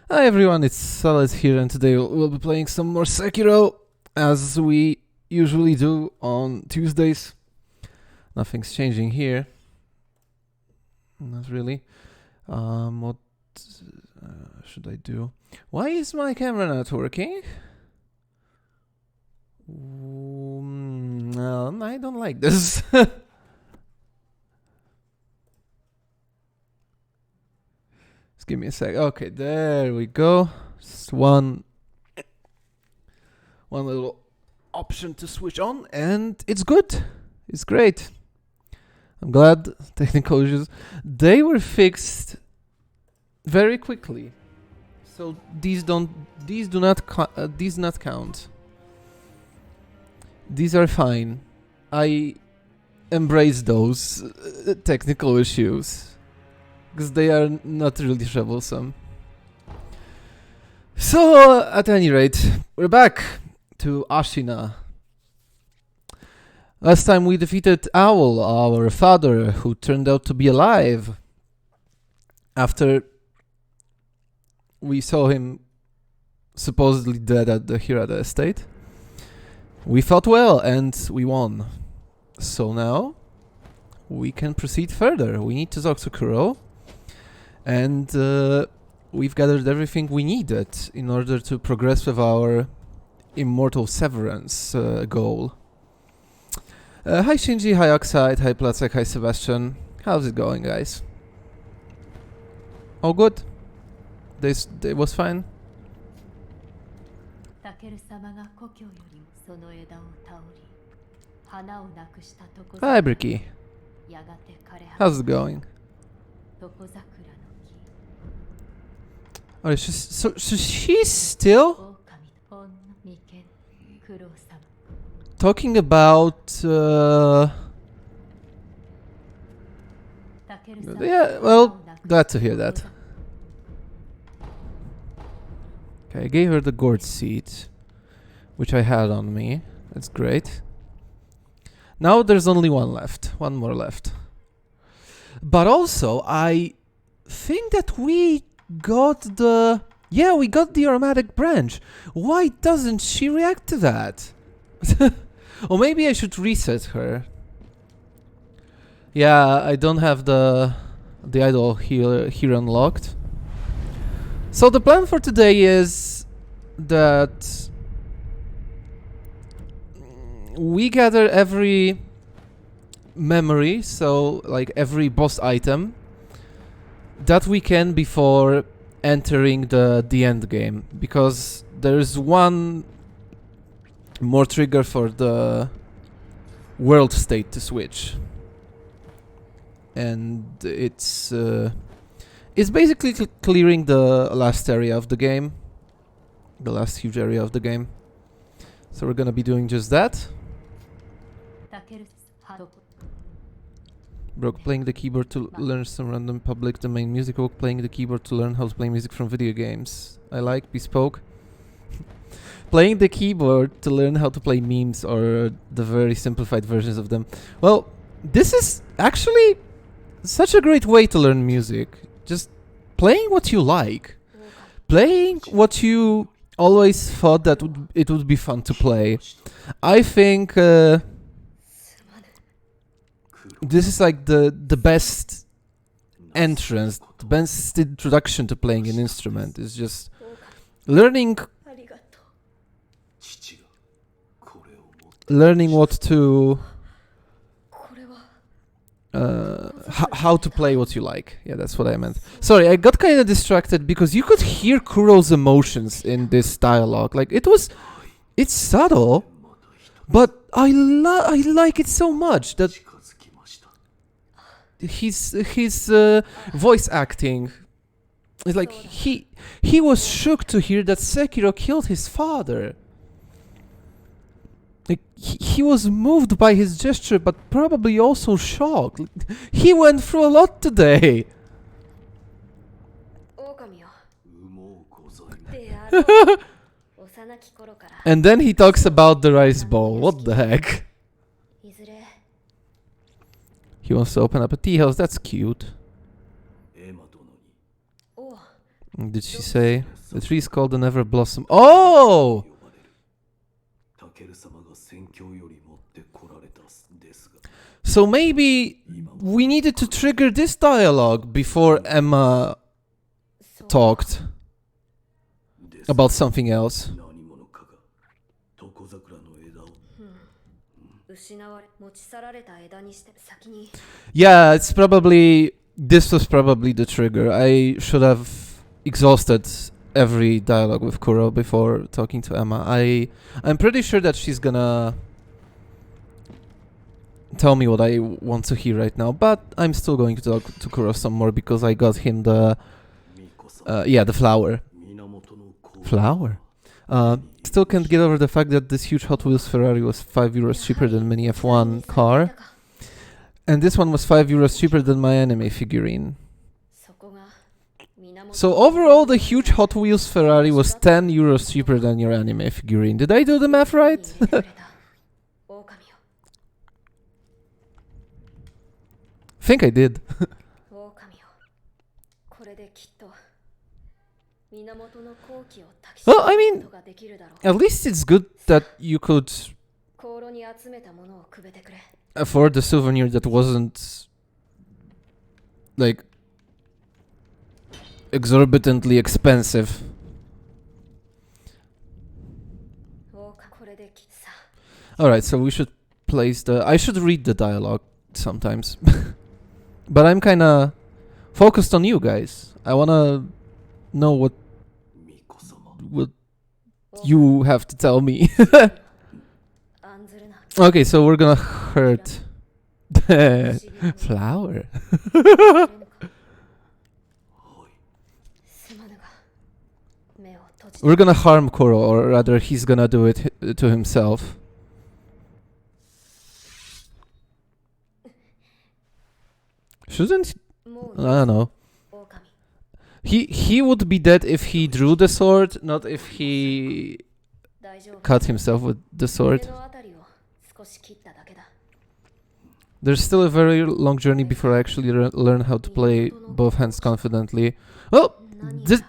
Hi everyone, it's Sullett here, and today we'll be playing some more Sekiro, as we usually do on Tuesdays. Nothing's changing here. Not really. What should I do? Why is my camera not working? No, I don't like this. Just give me a sec. Okay, there we go. Just one little option to switch on, and it's good. It's great. I'm glad. Technical issues, they were fixed very quickly, so these do not count. These are fine. I embrace those technical issues because they are not really troublesome. So, at any rate, we're back to Ashina. Last time we defeated Owl, our father, who turned out to be alive after we saw him supposedly dead at the Hirata estate. We fought well and we won. So now we can proceed further. We need to talk to Kuro, and we've gathered everything we needed in order to progress with our Immortal Severance goal. Hi Shinji, hi Oxide, hi Placek, hi Sebastian. How's it going, guys? All good? This day was fine? Hi Bricky. How's it going? Oh, so she's still talking about yeah, well, glad to hear that. Okay, I gave her the gourd seed, which I had on me. That's great. Now there's only one more left. But also, I think that we got the aromatic branch. Why doesn't she react to that? Or maybe I should reset her. Yeah, I don't have the idol here unlocked. So the plan for today is that we gather every memory, so like every boss item that we can before entering the end game, because there's one more trigger for the world state to switch, and it's basically clearing the last area of the game, the last huge area of the game. So we're gonna be doing just that. Broke playing the keyboard to learn some random public domain music. Broke playing the keyboard to learn how to play music from video games. I like bespoke. Playing the keyboard to learn how to play memes or the very simplified versions of them. Well, this is actually such a great way to learn music. Just playing what you like. Playing what you always thought that it would be fun to play. I think this is like the best entrance, the best introduction to playing an instrument. Is just learning what to how to play what you like. Yeah, that's what I meant. Sorry, I got kind of distracted because you could hear Kuro's emotions in this dialogue. Like it's subtle, but I like it so much that his voice acting is like he was shook to hear that Sekiro killed his father. Like he was moved by his gesture, but probably also shocked. He went through a lot today. And then he talks about the rice bowl. What the heck? He wants to open up a tea house. That's cute. Did she say? The tree is called the Never Blossom. Oh! So maybe we needed to trigger this dialogue before Emma talked about something else. Yeah, it's probably... This was probably the trigger. I should have exhausted every dialogue with Kuro before talking to Emma. I'm pretty sure that she's gonna tell me what I want to hear right now, but I'm still going to talk to Kuro some more because I got him the... the flower. Flower? Still can't get over the fact that this huge Hot Wheels Ferrari was 5 euros cheaper than mini F1 car. And this one was 5 euros cheaper than my anime figurine. So overall, the huge Hot Wheels Ferrari was 10 euros cheaper than your anime figurine. Did I do the math right? Think I did. Well, I mean, at least it's good that you could afford a souvenir that wasn't like exorbitantly expensive. Alright, so we should place the... I should read the dialogue sometimes. But I'm kinda focused on you guys. I wanna know what you have to tell me. Okay, so we're gonna hurt the flower. We're gonna harm Kuro, or rather he's gonna do it to himself. Shouldn't... I don't know. He would be dead if he drew the sword, not if he cut himself with the sword. There's still a very long journey before I actually learn how to play both hands confidently. Well,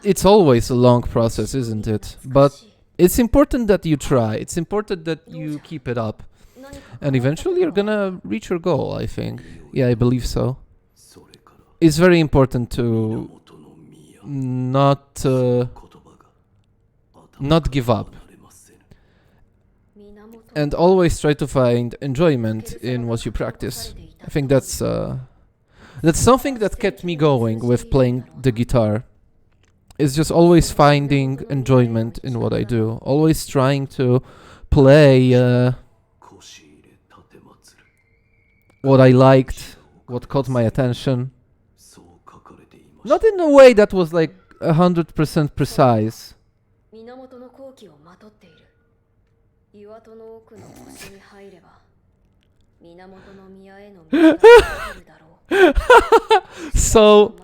it's always a long process, isn't it? But it's important that you try. It's important that you keep it up. And eventually you're gonna reach your goal, I think. Yeah, I believe so. It's very important to not give up. And always try to find enjoyment in what you practice. I think that's something that kept me going with playing the guitar. It's just always finding enjoyment in what I do. Always trying to play what I liked, what caught my attention. Not in a way that was like 100% precise. So,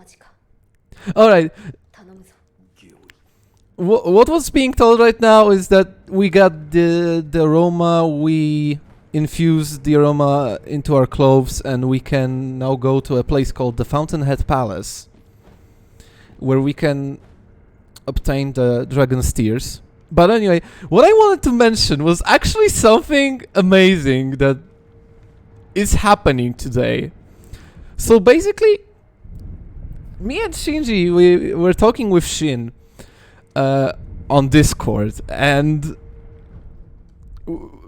alright. What was being told right now is that we got the aroma, we infused the aroma into our clothes, and we can now go to a place called the Fountainhead Palace, where we can obtain the dragon's tears. But anyway, what I wanted to mention was actually something amazing that is happening today. So basically, me and Shinji, we were talking with Shin on Discord, and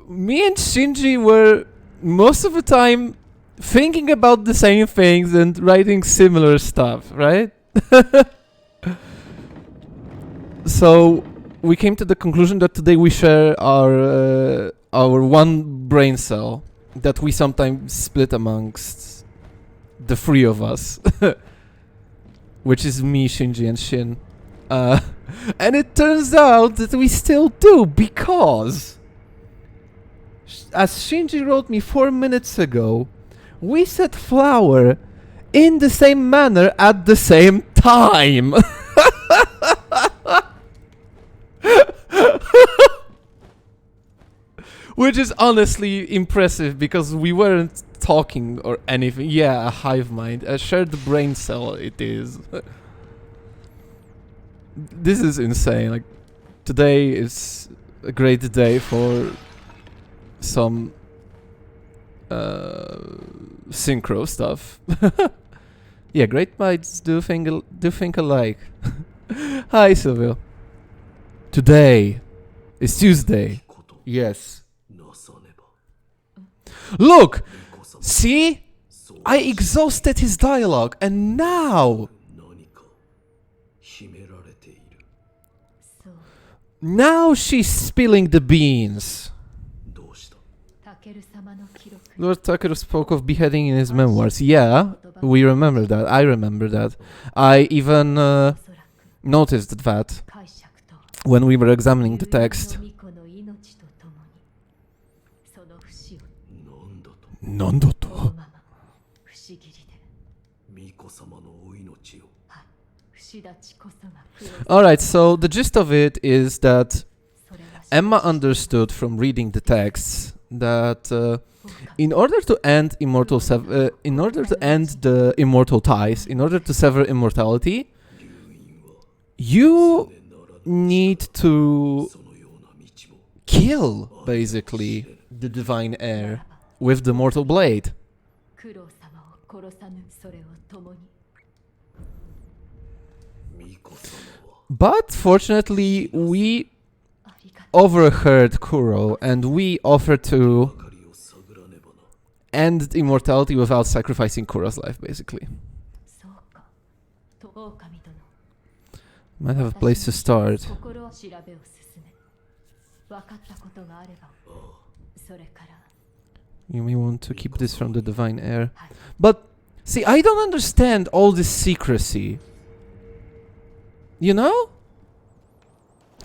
me and Shinji were most of the time thinking about the same things and writing similar stuff, right? So we came to the conclusion that today we share our one brain cell that we sometimes split amongst the three of us, which is me, Shinji, and Shin. And it turns out that we still do, because, as Shinji wrote me 4 minutes ago, we said flower in the same manner at the same time. Which is honestly impressive, because we weren't talking or anything. Yeah, a hive mind, a shared brain cell it is. This is insane. Like, today is a great day for some synchro stuff. Yeah, great minds do think alike. Hi, Silvio. Today is Tuesday. Yes. Look! See? I exhausted his dialogue, and now... Now she's spilling the beans. Lord Takeru spoke of beheading in his memoirs. Yeah, we remember that. I remember that. I even noticed that when we were examining the text. Nandoto. Alright, so the gist of it is that Emma understood from reading the texts that in order to end the immortal ties, in order to sever immortality, you need to kill, basically, the divine heir with the mortal blade. But fortunately, we overheard Kuro, and we offered to end immortality without sacrificing Kuro's life, basically. Might have a place to start. You may want to keep this from the divine heir. But, see, I don't understand all this secrecy. You know?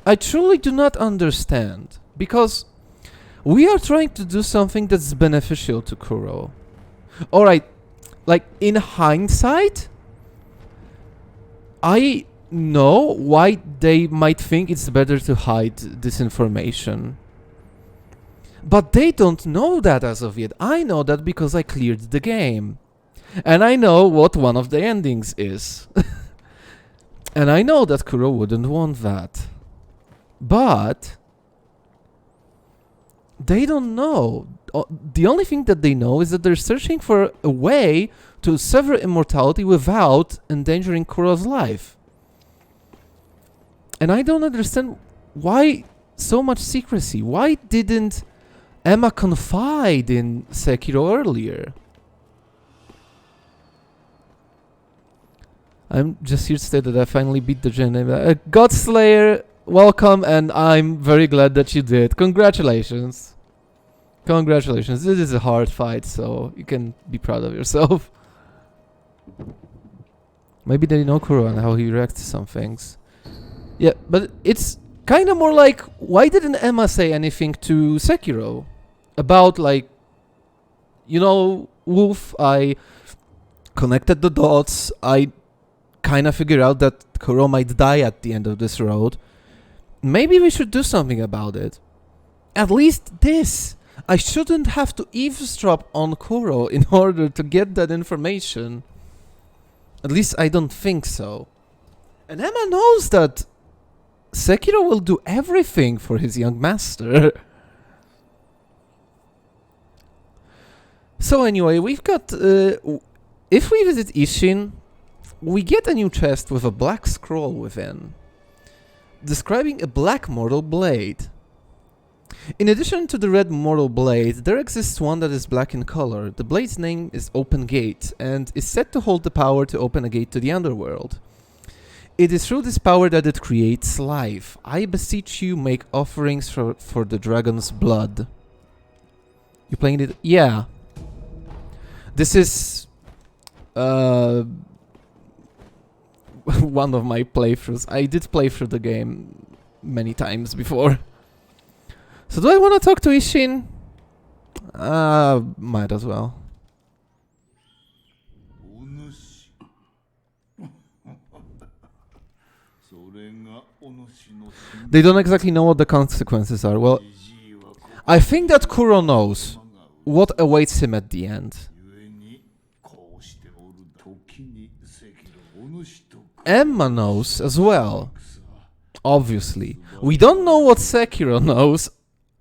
I truly do not understand. Because we are trying to do something that's beneficial to Kuro. Alright, like, in hindsight, I know why they might think it's better to hide this information. But they don't know that as of yet. I know that because I cleared the game. And I know what one of the endings is. And I know that Kuro wouldn't want that. But they don't know. The only thing that they know is that they're searching for a way to sever immortality without endangering Kuro's life. And I don't understand why so much secrecy. Why didn't Emma confide in Sekiro earlier? I'm just here to say that I finally beat the gen. Godslayer, welcome, and I'm very glad that you did. Congratulations. Congratulations. This is a hard fight, so you can be proud of yourself. Maybe they know Kuro and how he reacts to some things. Yeah, but it's kind of more like, why didn't Emma say anything to Sekiro? About, like, you know, Wolf, I connected the dots, I kind of figured out that Kuro might die at the end of this road. Maybe we should do something about it. At least this. I shouldn't have to eavesdrop on Kuro in order to get that information. At least I don't think so. And Emma knows that Sekiro will do everything for his young master. So anyway, we've got... if we visit Ishin, we get a new chest with a black scroll within, describing a black mortal blade. In addition to the red mortal blade, there exists one that is black in color. The blade's name is Open Gate, and is said to hold the power to open a gate to the underworld. It is through this power that it creates life. I beseech you, make offerings for the dragon's blood. You playing it? Yeah. This is... one of my playthroughs. I did play through the game many times before. So do I want to talk to Ishin? Might as well. They don't exactly know what the consequences are. Well, I think that Kuro knows what awaits him at the end. Emma knows as well. Obviously. We don't know what Sekiro knows.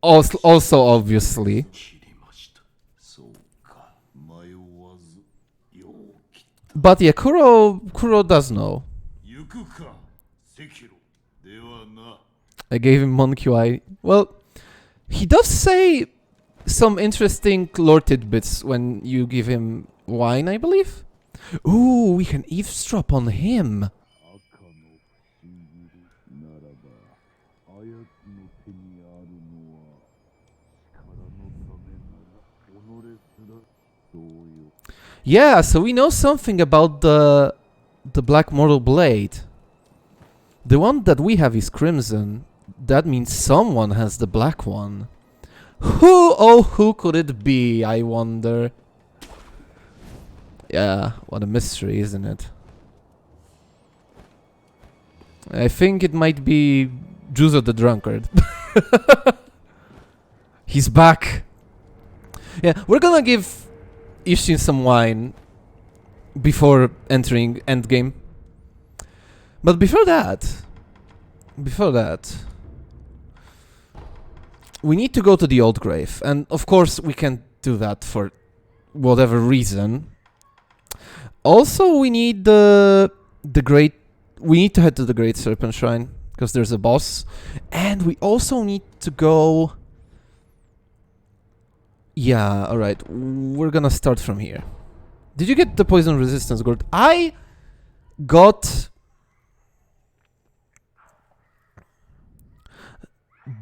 Also obviously. But yeah, Kuro does know. I gave him Monkey Eye. Well, he does say some interesting lore tidbits when you give him wine, I believe. Ooh, we can eavesdrop on him. Yeah, so we know something about the Black Mortal Blade. The one that we have is Crimson. That means someone has the black one. Who could it be, I wonder? Yeah, what a mystery, isn't it? I think it might be Juzo the Drunkard. He's back! Yeah, we're gonna give Ishin some wine before entering endgame. But before that, we need to go to the old grave, and of course we can't do that for whatever reason. Also, we need we need to head to the Great Serpent Shrine because there's a boss, and we also need to go. Yeah, all right. We're gonna start from here. Did you get the poison resistance gourd? I got.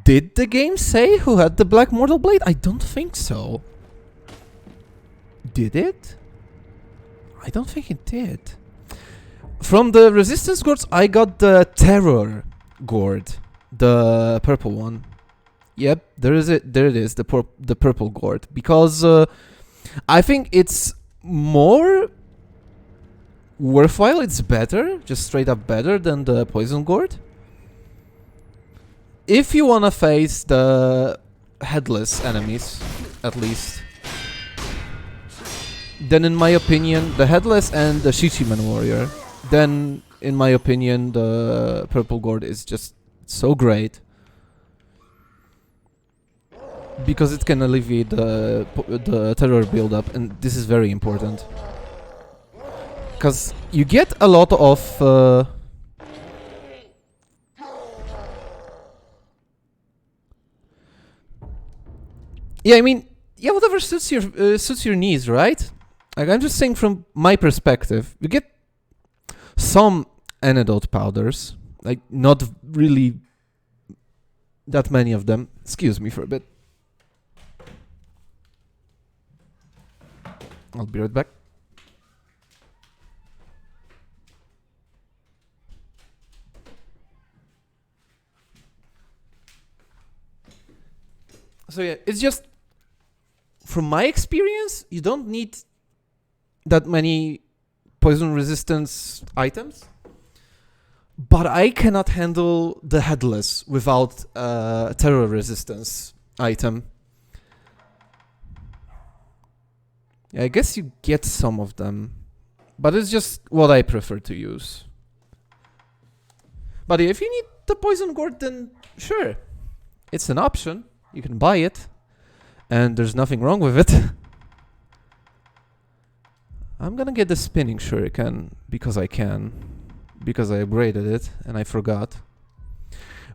Did the game say who had the Black Mortal Blade? I don't think so. Did it? I don't think it did. From the resistance gourds, I got the Terror gourd, the purple one. Yep, there it is, the purple gourd. Because I think it's more worthwhile. It's better, just straight up better than the poison gourd. If you wanna face the headless enemies, at least, then in my opinion, the headless and the Shichiman warrior, then in my opinion, the purple gourd is just so great. Because it can alleviate the terror build-up, and this is very important. Because you get a lot of... yeah, I mean, yeah, whatever suits your needs, right? Like, I'm just saying from my perspective, you get some antidote powders, like not really that many of them. Excuse me for a bit. I'll be right back. So yeah, it's just, from my experience, you don't need that many poison resistance items. But I cannot handle the headless without a terror resistance item. Yeah, I guess you get some of them, but it's just what I prefer to use. But if you need the poison gourd, then sure, it's an option. You can buy it, and there's nothing wrong with it. I'm gonna get the spinning shuriken because I can, because I upgraded it and I forgot.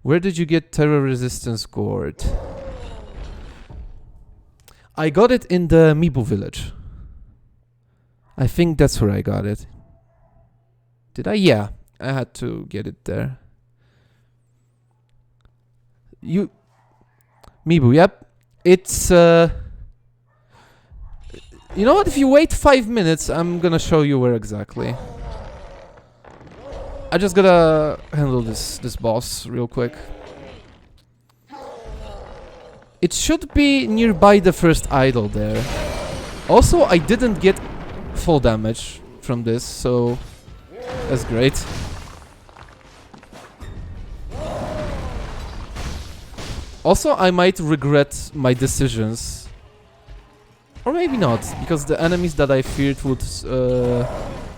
Where did you get terror resistance gourd? I got it in the Mibu village. I think that's where I got it. Did I? Yeah, I had to get it there. Mibu, yep. It's, you know what? If you wait 5 minutes, I'm gonna show you where exactly. I just gotta handle this boss real quick. It should be nearby the first idol there. Also, I didn't get full damage from this, so that's great. Also, I might regret my decisions Or maybe not, because the enemies that I feared would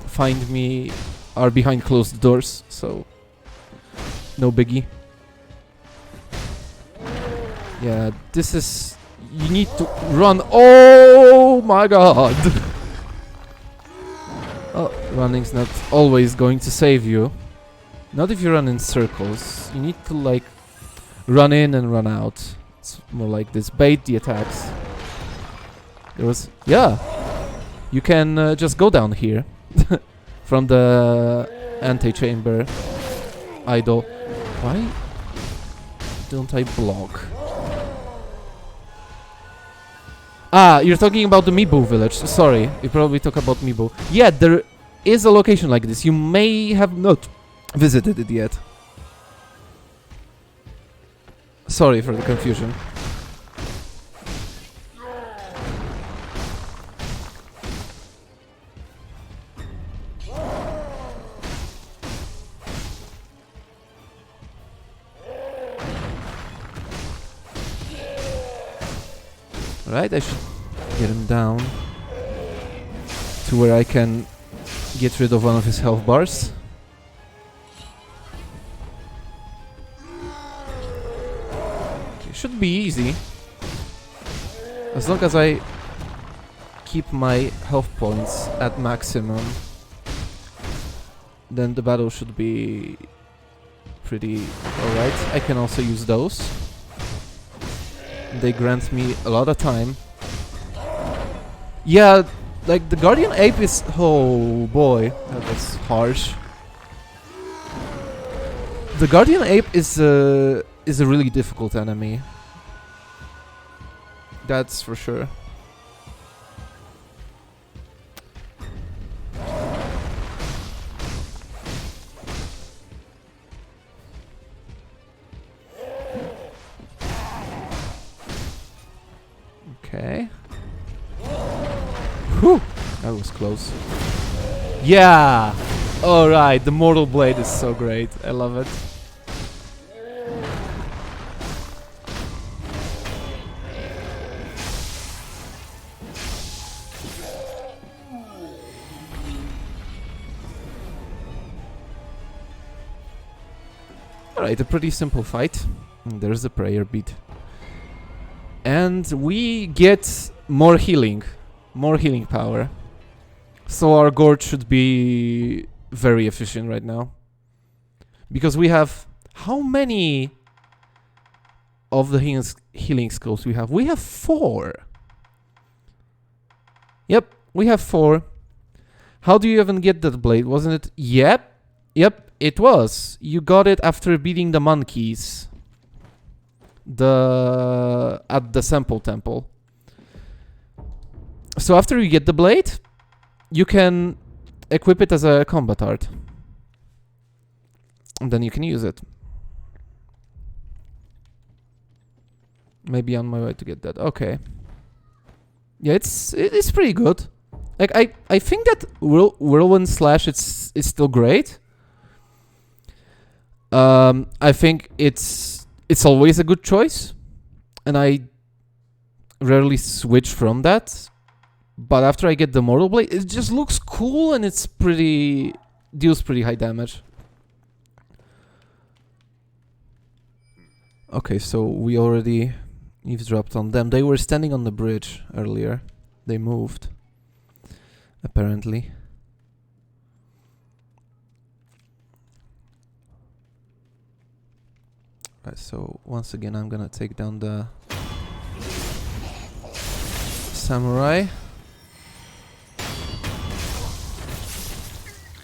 find me are behind closed doors, so no biggie. Yeah, this is... You need to run. Oh my god! Oh, running's not always going to save you. Not if you run in circles. You need to, like, run in and run out. It's more like this. Bait the attacks. There was... Yeah! You can just go down here. From the antechamber idol. Why don't I block? Ah, you're talking about the Mibu village. Sorry, you probably talk about Mibu. Yeah, there is a location like this. You may have not visited it yet. Sorry for the confusion. Right, I should get him down to where I can get rid of one of his health bars. It should be easy. As long as I keep my health points at maximum, then the battle should be pretty alright. I can also use those. They grant me a lot of time. Yeah, like the Guardian Ape is... Oh boy, that was harsh. The Guardian Ape is a really difficult enemy. That's for sure. Okay. Whew! That was close. Yeah! Alright, the Mortal Blade is so great. I love it. Alright, a pretty simple fight. There's the prayer bead. And we get more healing power. So our Gorge should be very efficient right now. Because we have... How many of the healing skills we have? We have 4. Yep, we have 4. How do you even get that blade? Wasn't it... Yep, it was. You got it after beating the monkeys. At the Sample Temple. So after you get the blade, you can equip it as a combat art. And then you can use it. Maybe on my way to get that. Okay. Yeah, it's pretty good. Like I think that Whirlwind Slash is still great. I think it's always a good choice, and I rarely switch from that. But after I get the Mortal Blade, it just looks cool and it's deals pretty high damage. Okay, so we already eavesdropped on them. They were standing on the bridge earlier. They moved, apparently. Right, so once again I'm gonna take down the samurai.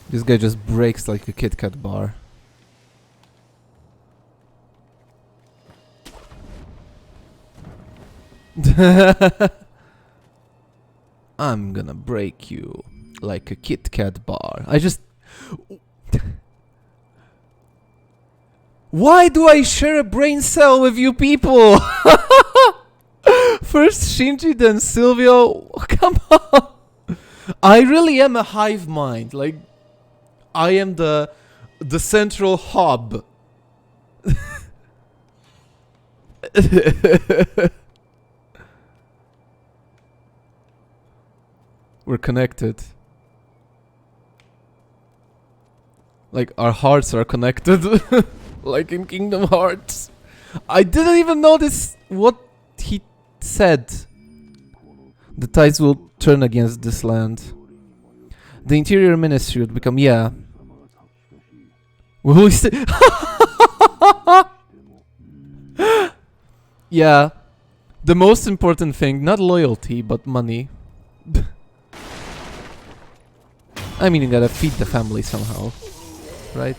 This guy just breaks like a Kit Kat bar. I'm gonna break you like a Kit Kat bar. Why do I share a brain cell with you people? First Shinji, then Silvio. Come on. I really am a hive mind. Like, I am the central hub. We're connected. Like, our hearts are connected. Like in Kingdom Hearts. I didn't even notice what he said. The tides will turn against this land. The Interior Ministry would become... Yeah. Will we stay... Yeah. The most important thing, not loyalty, but money. I mean, you gotta feed the family somehow. Right?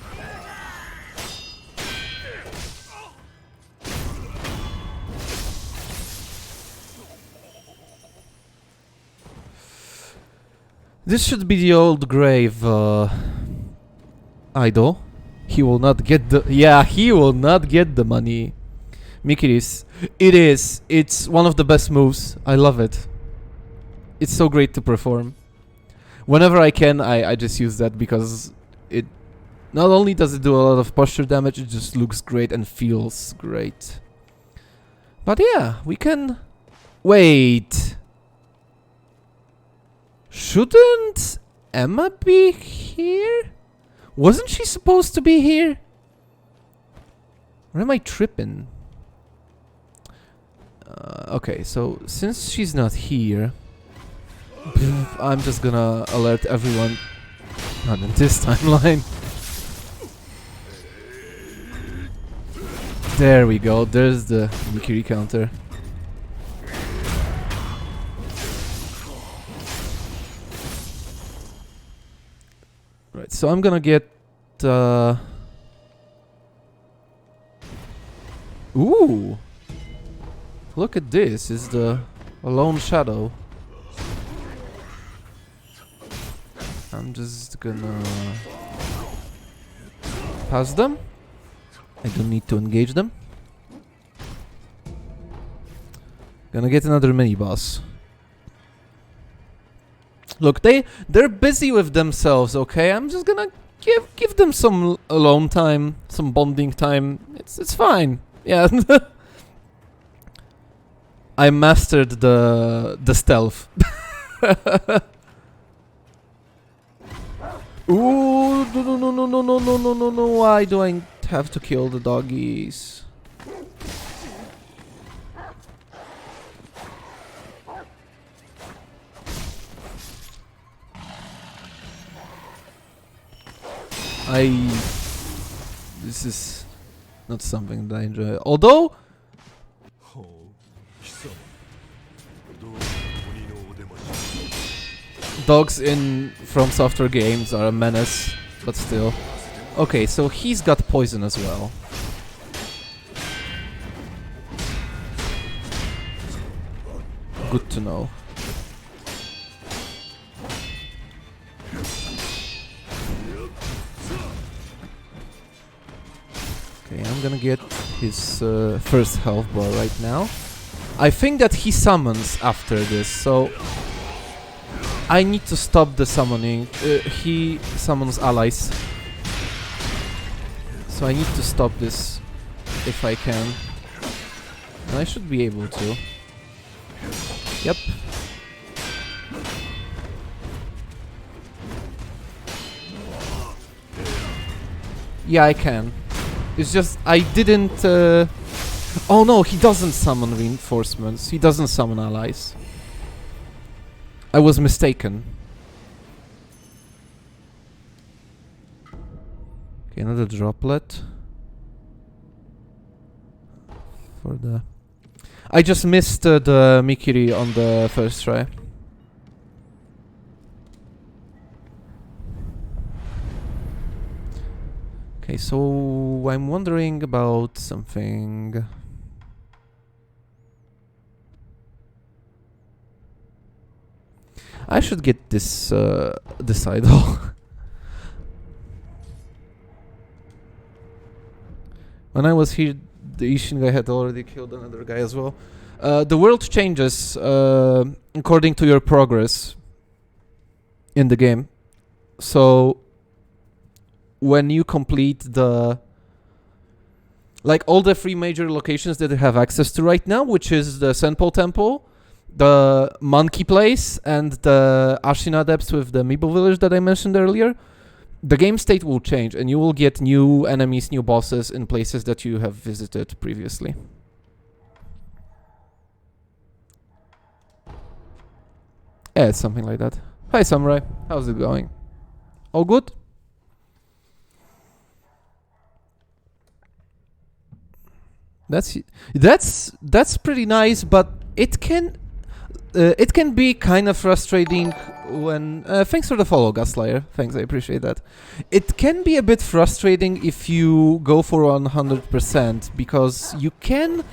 This should be the old grave idol. He will not get the... Yeah, he will not get the money. Mikiris. It is. It's one of the best moves. I love it. It's so great to perform. Whenever I can, I just use that because it... Not only does it do a lot of posture damage, it just looks great and feels great. But yeah, we can... Wait... Shouldn't Emma be here? Wasn't she supposed to be here? Or am I tripping? Okay, so since she's not here, I'm just gonna alert everyone. Not in this timeline. There we go, there's the Mikiri counter. Right, so I'm gonna get... Ooh! Look at this, it's the Lone Shadow. I'm just gonna... pass them. I don't need to engage them. Gonna get another mini-boss. Look, they're busy with themselves, okay? I'm just gonna give them some alone time, some bonding time. It's fine. Yeah. I mastered the stealth. Ooh, no. Why do I have to kill the doggies? This is not something that I enjoy. Although... Dogs in From Software games are a menace, but still. Okay, so he's got poison as well. Good to know. Okay, I'm gonna get his first health bar right now. I think that he summons after this, so... I need to stop the summoning. He summons allies. So I need to stop this if I can. And I should be able to. Yep. Yeah, I can. It's just I didn't... Oh no, he doesn't summon reinforcements. He doesn't summon allies. I was mistaken. Okay, another droplet. For the... I just missed the Mikiri on the first try. Okay, so I'm wondering about something. I should get this this idol. When I was here, the Ishin guy had already killed another guy as well. The world changes according to your progress in the game. So when you complete the... Like all the 3 major locations that you have access to right now, which is the Senpo Temple, the monkey place and the Ashina depths with the Meeple village that I mentioned earlier, the game state will change and you will get new enemies, new bosses in places that you have visited previously. Yeah, it's something like that. Hi Samurai, how's it going? All good? That's pretty nice, but it can be kind of frustrating when... thanks for the follow, Gaslier. Thanks, I appreciate that. It can be a bit frustrating if you go for 100%, because you can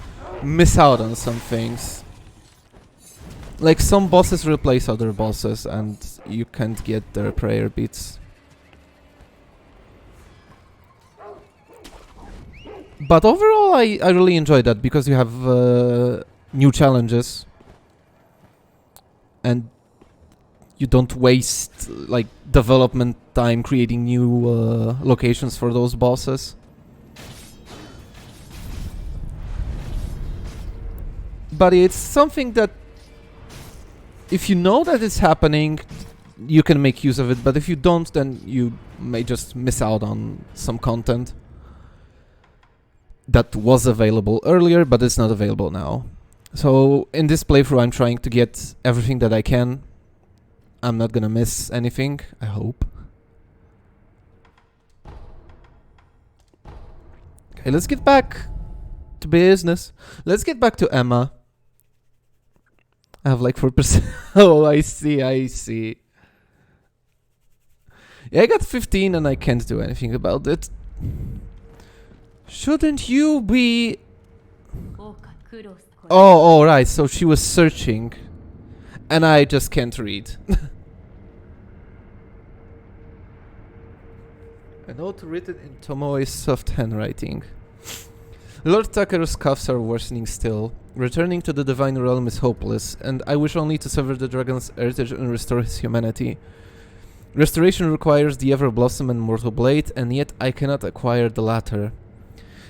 miss out on some things. Like, some bosses replace other bosses, and you can't get their prayer beats. But overall, I really enjoy that, because you have new challenges. And you don't waste like development time creating new locations for those bosses. But it's something that if you know that it's happening, you can make use of it, but if you don't, then you may just miss out on some content that was available earlier, but it's not available now. So in this playthrough, I'm trying to get everything that I can. I'm not gonna miss anything, I hope. Okay, let's get back to business. Let's get back to Emma. I have like 4%. Oh, I see. Yeah, I got 15 and I can't do anything about it. Shouldn't you be... Oh, right, so she was searching. And I just can't read. A note written in Tomoe's soft handwriting. Lord Takeru's cuffs are worsening still. Returning to the divine realm is hopeless, and I wish only to sever the dragon's heritage and restore his humanity. Restoration requires the ever-blossom and mortal blade, and yet I cannot acquire the latter.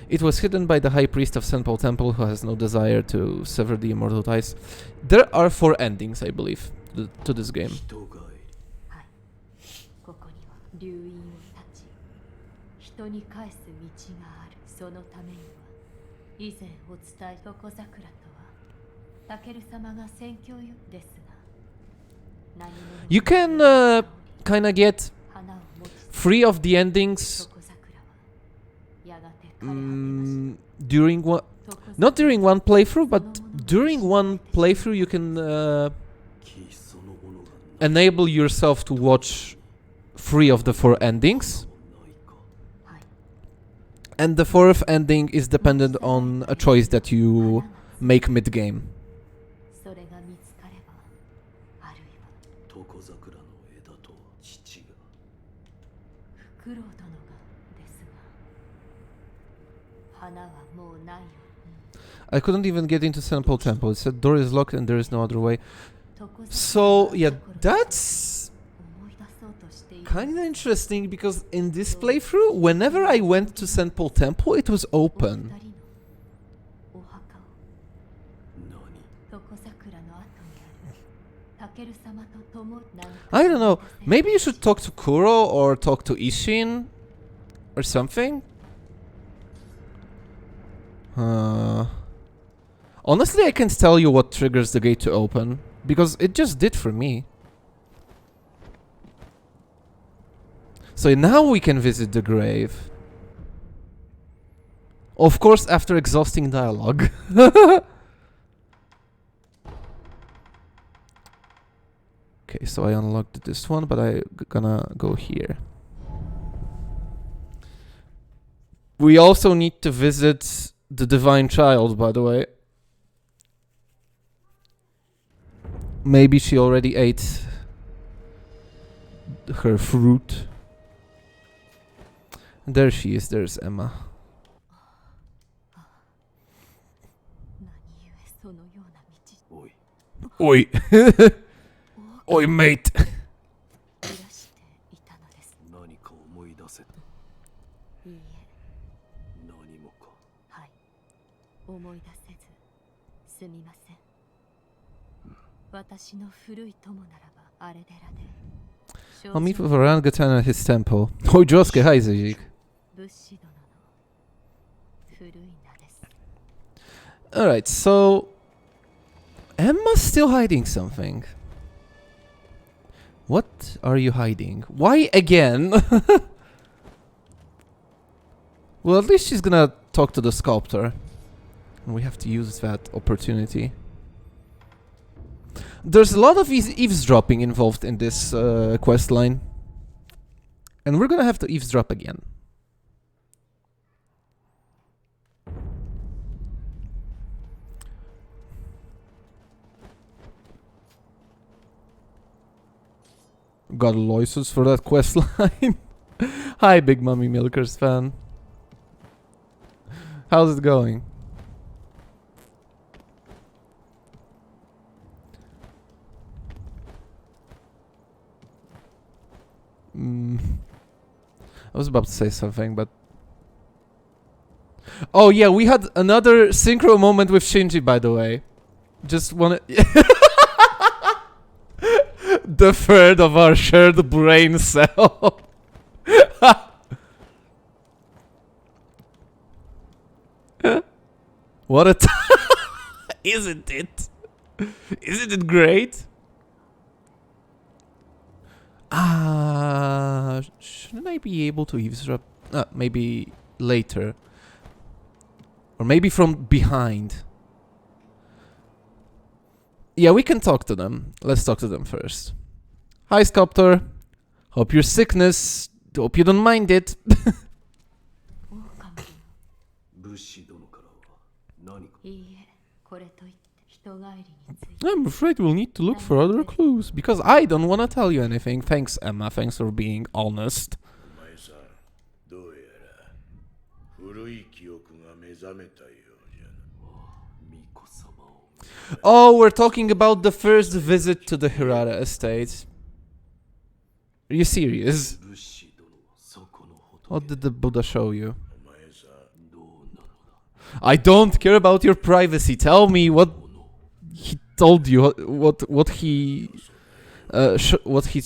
It was hidden by the high priest of St. Paul Temple, who has no desire to sever the immortal ties. There are 4 endings, I believe, to this game. You can kinda get 3 of the endings during one... Not during one playthrough, but during one playthrough you can enable yourself to watch 3 of the 4 endings. And the 4th ending is dependent on a choice that you make mid-game. I couldn't even get into St. Paul Temple. It said door is locked and there is no other way. So, yeah, that's kind of interesting, because in this playthrough, whenever I went to St. Paul Temple, it was open. I don't know. Maybe you should talk to Kuro or talk to Ishin or something. Honestly, I can't tell you what triggers the gate to open, because it just did for me. So now we can visit the grave. Of course, after exhausting dialogue. Okay, so I unlocked this one, but I'm gonna go here. We also need to visit the Divine Child, by the way. Maybe she already ate her fruit. There she is, there's Emma. Oi. Oi, mate. I'll meet with orangutan at his temple. Oj, Josuke, hi Zik. Alright, so... Emma's still hiding something. What are you hiding? Why again? Well, at least she's gonna talk to the sculptor. And we have to use that opportunity. There's a lot of eavesdropping involved in this quest line. And we're gonna have to eavesdrop again. Got a license for that quest line. Hi, Big Mummy Milkers fan. How's it going? I was about to say something, but... Oh yeah, we had another synchro moment with Shinji, by the way. Just wanna... The third of our shared brain cell. What a isn't it? Isn't it great? Shouldn't I be able to eavesdrop? Maybe later. Or maybe from behind. Yeah, we can talk to them. Let's talk to them first. Hi, Sculptor. Hope your sickness... Hope you don't mind it. I'm afraid we'll need to look for other clues, because I don't want to tell you anything. Thanks, Emma. Thanks for being honest. Oh, we're talking about the first visit to the Hirara estate. Are you serious? What did the Buddha show you? I don't care about your privacy. Tell me what he told you, what he's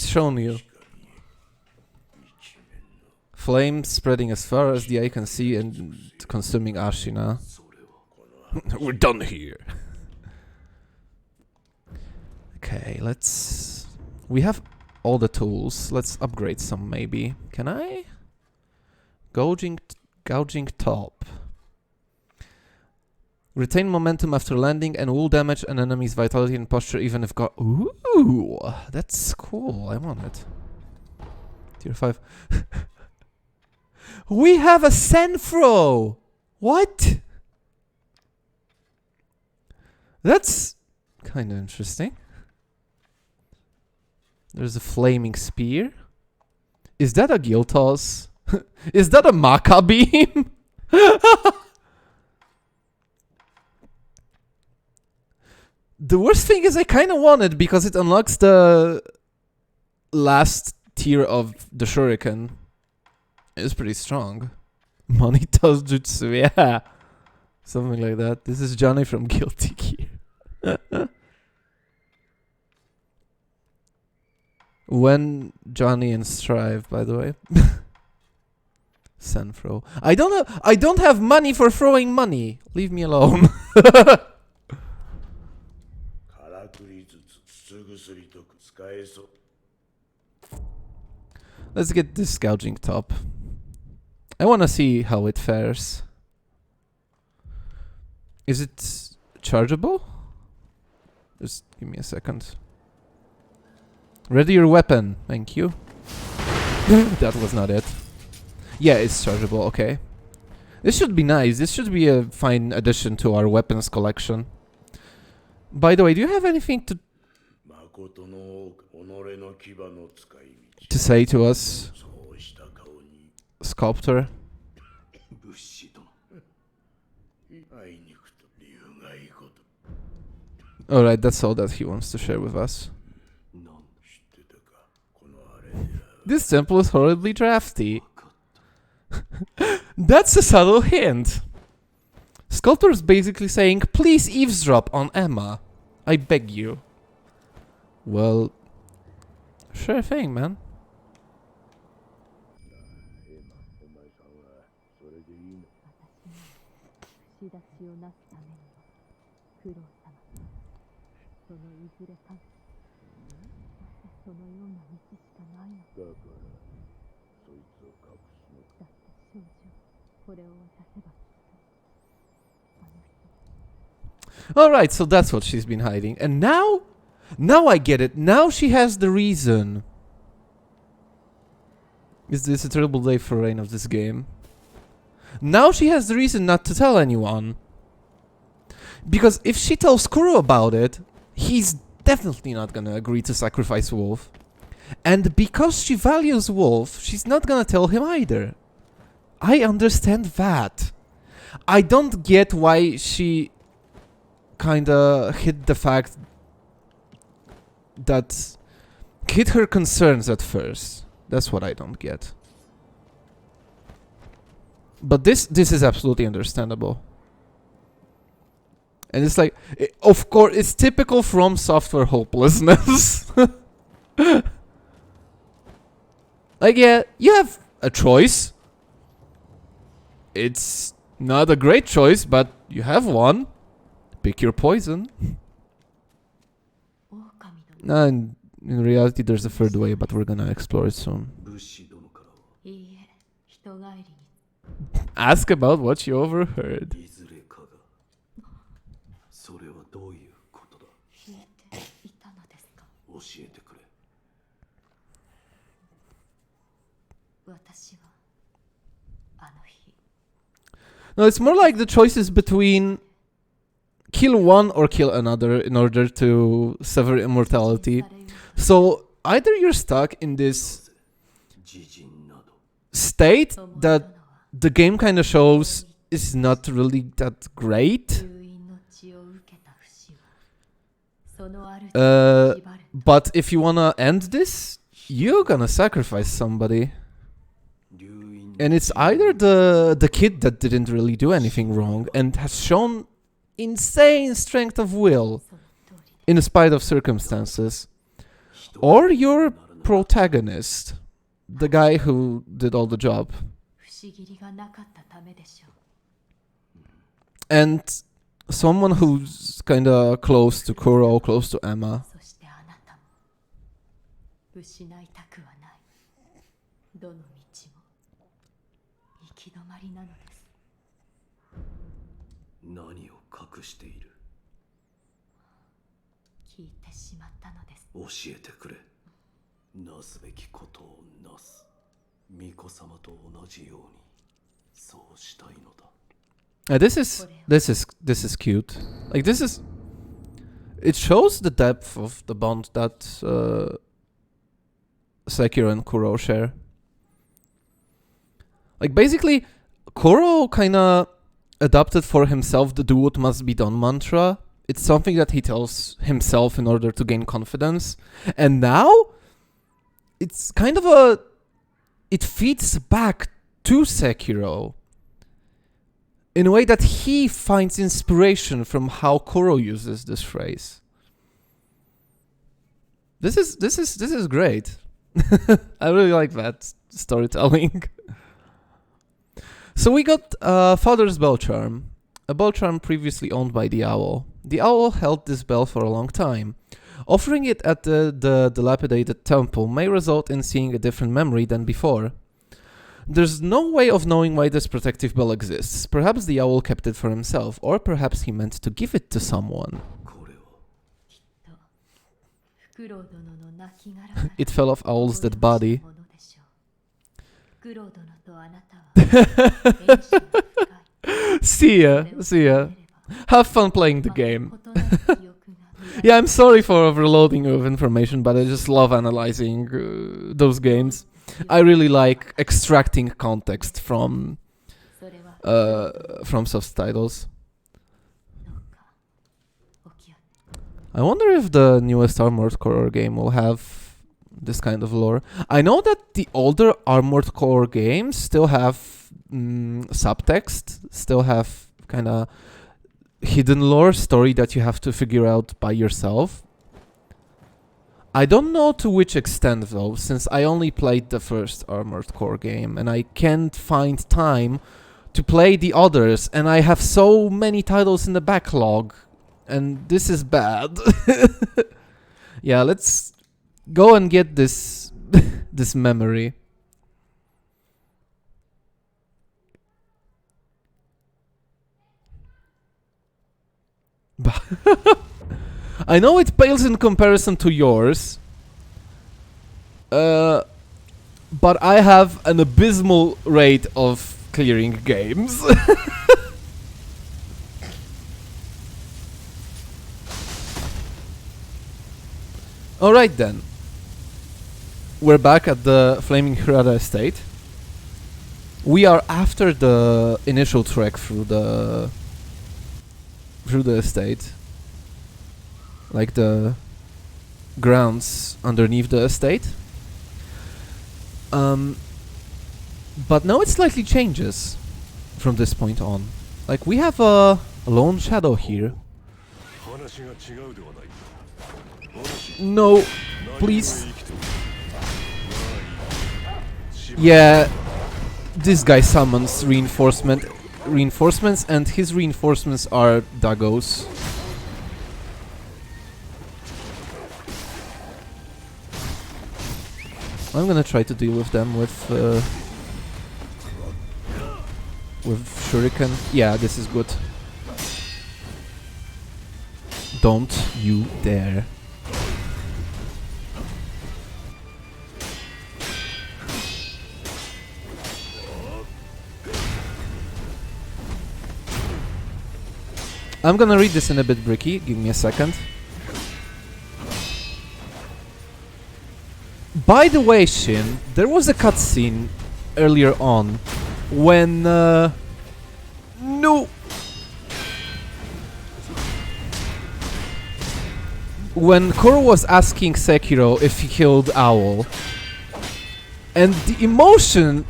shown you. Flames spreading as far as the eye can see and consuming Ashina. We're done here. Okay, let's... We have all the tools. Let's upgrade some, maybe. Can I? Gouging top. Retain momentum after landing and will damage an enemy's vitality and posture even if Ooh! That's cool. I want it. Tier 5. We have a Senfro! What? That's kind of interesting. There's a flaming spear. Is that a Giltos? Is that a Maka beam? The worst thing is I kind of want it because it unlocks the last tier of the shuriken. It's pretty strong. Money does jutsu, yeah. Something like that. This is Johnny from Guilty Gear. When Johnny and Strive, by the way. Senfro. I don't have money for throwing money. Leave me alone. Let's get this gouging top. I want to see how it fares. Is it chargeable? Just give me a second. Ready your weapon. Thank you. That was not it. Yeah, it's chargeable. Okay. This should be nice. This should be a fine addition to our weapons collection. By the way, do you have anything to say to us, Sculptor? Alright, that's all that he wants to share with us. This temple is horribly drafty. That's a subtle hint. Sculptor's basically saying, please eavesdrop on Emma. I beg you. Well, sure thing, man. Alright, so that's what she's been hiding. And now I get it. Now she has the reason. Is this a terrible day for Rain of this game? Now she has the reason not to tell anyone. Because if she tells Kuro about it, he's definitely not gonna agree to sacrifice Wolf. And because she values Wolf, she's not gonna tell him either. I understand that. I don't get why she kinda hid the fact that... hid her concerns at first. That's what I don't get. But this is absolutely understandable. And it's like, of course, it's typical From Software hopelessness. Like, yeah, you have a choice. It's not a great choice, but you have one. Pick your poison. And in reality, there's a third way, but we're gonna explore it soon. Ask about what you overheard. No, it's more like the choices between kill one or kill another in order to sever immortality. So either you're stuck in this state that the game kind of shows is not really that great. But if you wanna end this, you're gonna sacrifice somebody. And it's either the kid that didn't really do anything wrong and has shown insane strength of will in spite of circumstances, or your protagonist, the guy who did all the job. And someone who's kinda close to Kuro, close to Emma. This is cute. Like it shows the depth of the bond that Sekiro and Kuro share. Like basically, Kuro kinda adopted for himself the "do what must be done" mantra. It's something that he tells himself in order to gain confidence. And now, it's kind of it feeds back to Sekiro in a way that he finds inspiration from how Kuro uses this phrase. This is great. I really like that storytelling. So we got Father's Bell Charm, a bell charm previously owned by the Owl. The Owl held this bell for a long time. Offering it at the dilapidated temple may result in seeing a different memory than before. There's no way of knowing why this protective bell exists. Perhaps the Owl kept it for himself, or perhaps he meant to give it to someone. It fell off Owl's dead body. See ya. Have fun playing the game. Yeah, I'm sorry for overloading you with information, but I just love analyzing those games. I really like extracting context from subtitles. I wonder if the newest Armored Core game will have this kind of lore. I know that the older Armored Core games still have subtext, still have kind of hidden lore story that you have to figure out by yourself. I don't know to which extent though, since I only played the first Armored Core game and I can't find time to play the others, and I have so many titles in the backlog, and this is bad. Yeah, let's go and get this this memory. I know it pales in comparison to yours, but I have an abysmal rate of clearing games. Alright then. We're back at the Flaming Hirada estate. We are after the initial trek through the estate. Like the grounds underneath the estate. But now it slightly changes from this point on. Like, we have a lone shadow here. No, please. Yeah, this guy summons reinforcements, and his reinforcements are Daggos. I'm gonna try to deal with them with shuriken. Yeah, this is good. Don't you dare. I'm gonna read this in a bit bricky, give me a second. By the way, Shin, there was a cutscene earlier on when when Kuro was asking Sekiro if he killed Owl, and the emotion...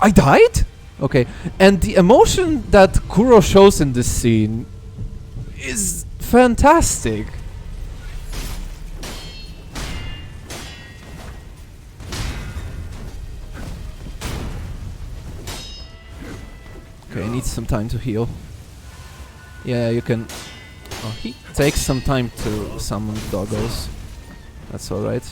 I died? Okay, and the emotion that Kuro shows in this scene is fantastic. Okay, I need some time to heal. Yeah, you can... Oh, he takes some time to summon doggos. That's alright.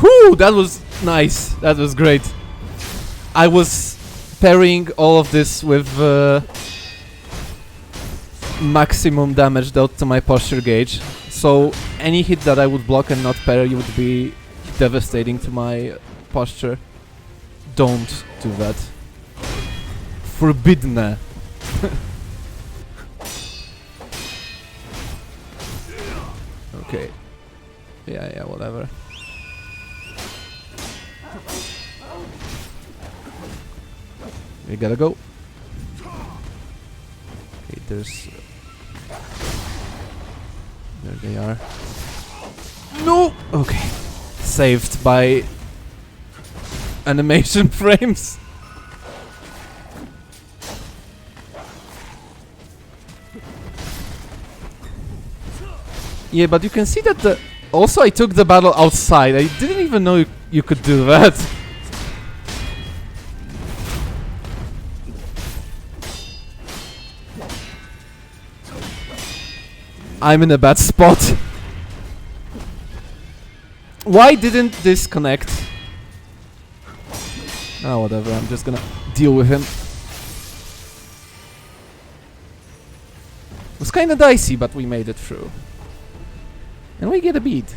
Whew! That was nice. That was great. I was parrying all of this with maximum damage dealt to my posture gauge, so any hit that I would block and not parry would be devastating to my posture. Don't do that. Forbidden. Okay. Yeah, whatever. We gotta go. Okay, there's... there they are. No! Okay. Saved by... animation frames. Yeah, but you can see that the... Also, I took the battle outside. I didn't even know you could do that. I'm in a bad spot. Why didn't this connect? Oh, whatever, I'm just gonna deal with him. It was kinda dicey, but we made it through. And we get a bead.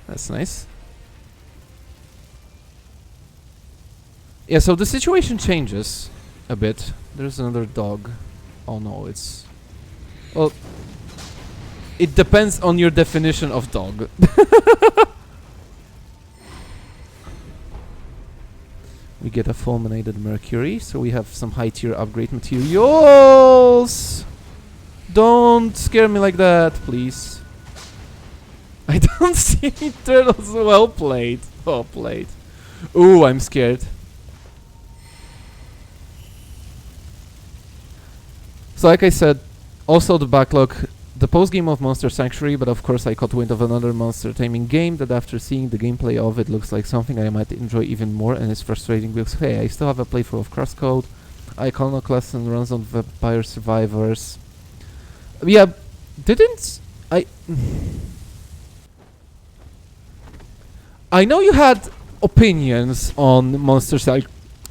That's nice. Yeah, so the situation changes a bit. There's another dog. Oh no, it's... Well... It depends on your definition of dog. We get a fulminated mercury, so we have some high tier upgrade materials. Don't scare me like that, please. I don't see any turtles. Well played. Well played. Ooh, I'm scared. So like I said, also the backlog, the post-game of Monster Sanctuary, but of course I caught wind of another monster taming game that after seeing the gameplay of it looks like something I might enjoy even more, and it's frustrating because hey, I still have a playthrough of Crosscode, Iconoclast and runs on Vampire Survivors. Yeah, didn't I... I know you had opinions on Monster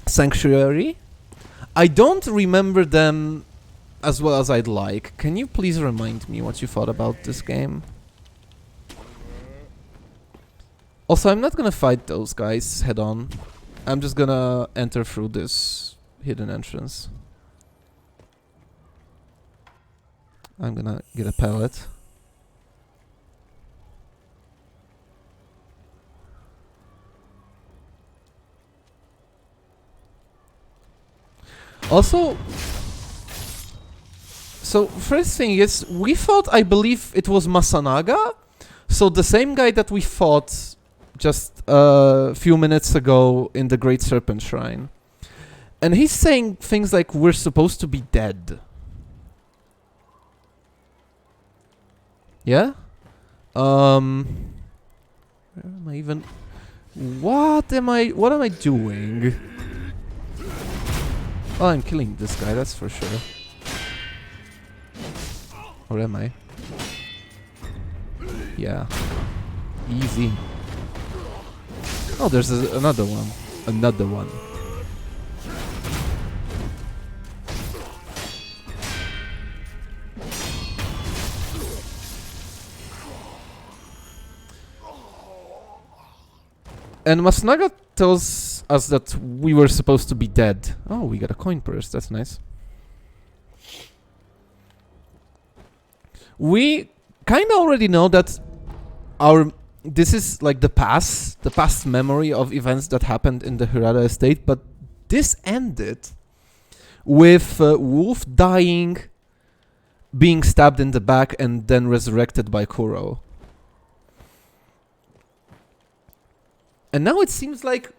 Sanctuary. I don't remember them as well as I'd like. Can you please remind me what you thought about this game? Also, I'm not gonna fight those guys head on. I'm just gonna enter through this hidden entrance. I'm gonna get a pallet. Also, so first thing is, we thought, I believe it was Masanaga, so the same guy that we fought just a few minutes ago in the Great Serpent Shrine. And he's saying things like, we're supposed to be dead. Yeah? Where am I even... what am I doing? Oh, I'm killing this guy, that's for sure. Or am I? Yeah. Easy. Oh, there's another one. Another one. And Masunaga tells us that we were supposed to be dead. Oh, we got a coin purse, that's nice. We kind of already know that this is like the past memory of events that happened in the Hirada estate, but this ended with Wolf dying, being stabbed in the back, and then resurrected by Kuro. And now it seems like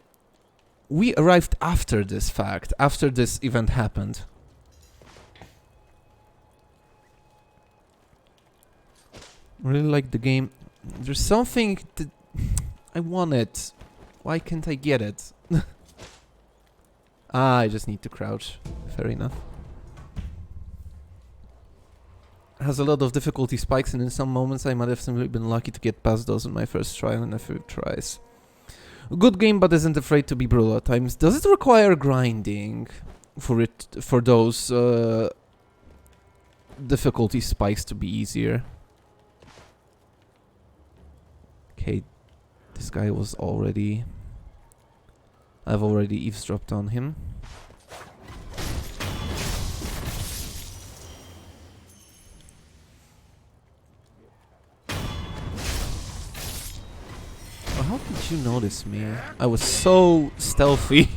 we arrived after this fact, after this event happened. Really like the game. There's something that I want it. Why can't I get it? I just need to crouch. Fair enough. It has a lot of difficulty spikes, and in some moments I might have simply been lucky to get past those on my first try and a few tries. A good game, but isn't afraid to be brutal at times. Does it require grinding for those difficulty spikes to be easier? Okay, this guy was already... I've already eavesdropped on him. Oh, how did you notice me? I was so stealthy.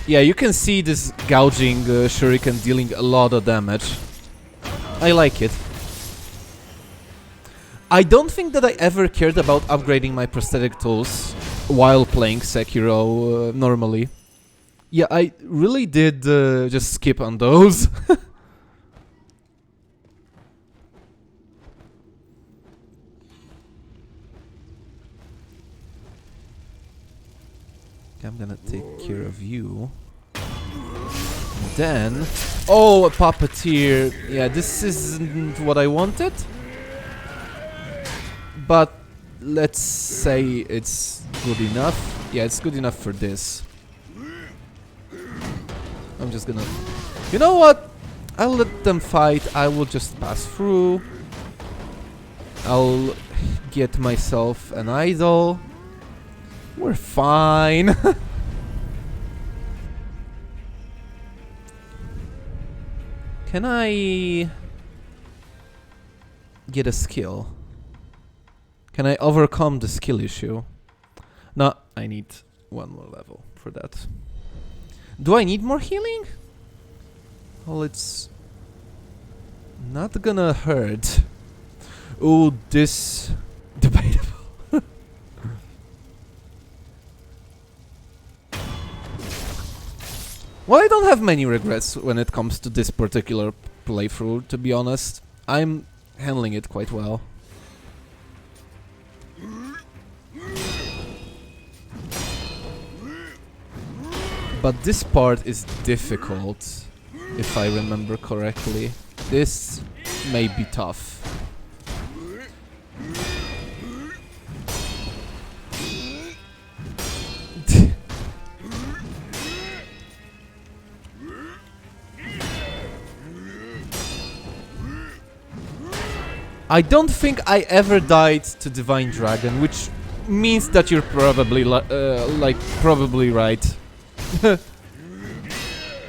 Yeah, you can see this gouging shuriken dealing a lot of damage. I like it. I don't think that I ever cared about upgrading my prosthetic tools while playing Sekiro normally. Yeah, I really did just skip on those. I'm gonna take care of you. And then... oh, a puppeteer! Yeah, this isn't what I wanted. But let's say it's good enough. Yeah, it's good enough for this. I'm just gonna... you know what? I'll let them fight. I will just pass through. I'll get myself an idol. We're fine. Can I get a skill? Can I overcome the skill issue? No, I need one more level for that. Do I need more healing? Well, it's not gonna hurt. Ooh, this debatable. Well, I don't have many regrets when it comes to this particular playthrough, to be honest. I'm handling it quite well. But this part is difficult, if I remember correctly. This may be tough. I don't think I ever died to Divine Dragon, which means that you're probably probably right.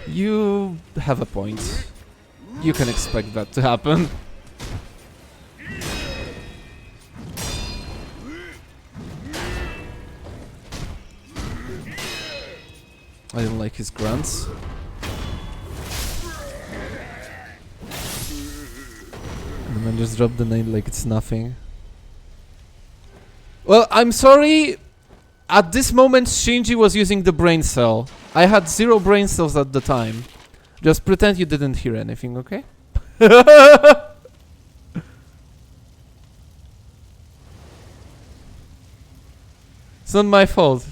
You have a point. You can expect that to happen. I don't like his grunts. And then just drop the name like it's nothing. Well, I'm sorry. At this moment, Shinji was using the brain cell. I had 0 brain cells at the time. Just pretend you didn't hear anything, okay? It's not my fault.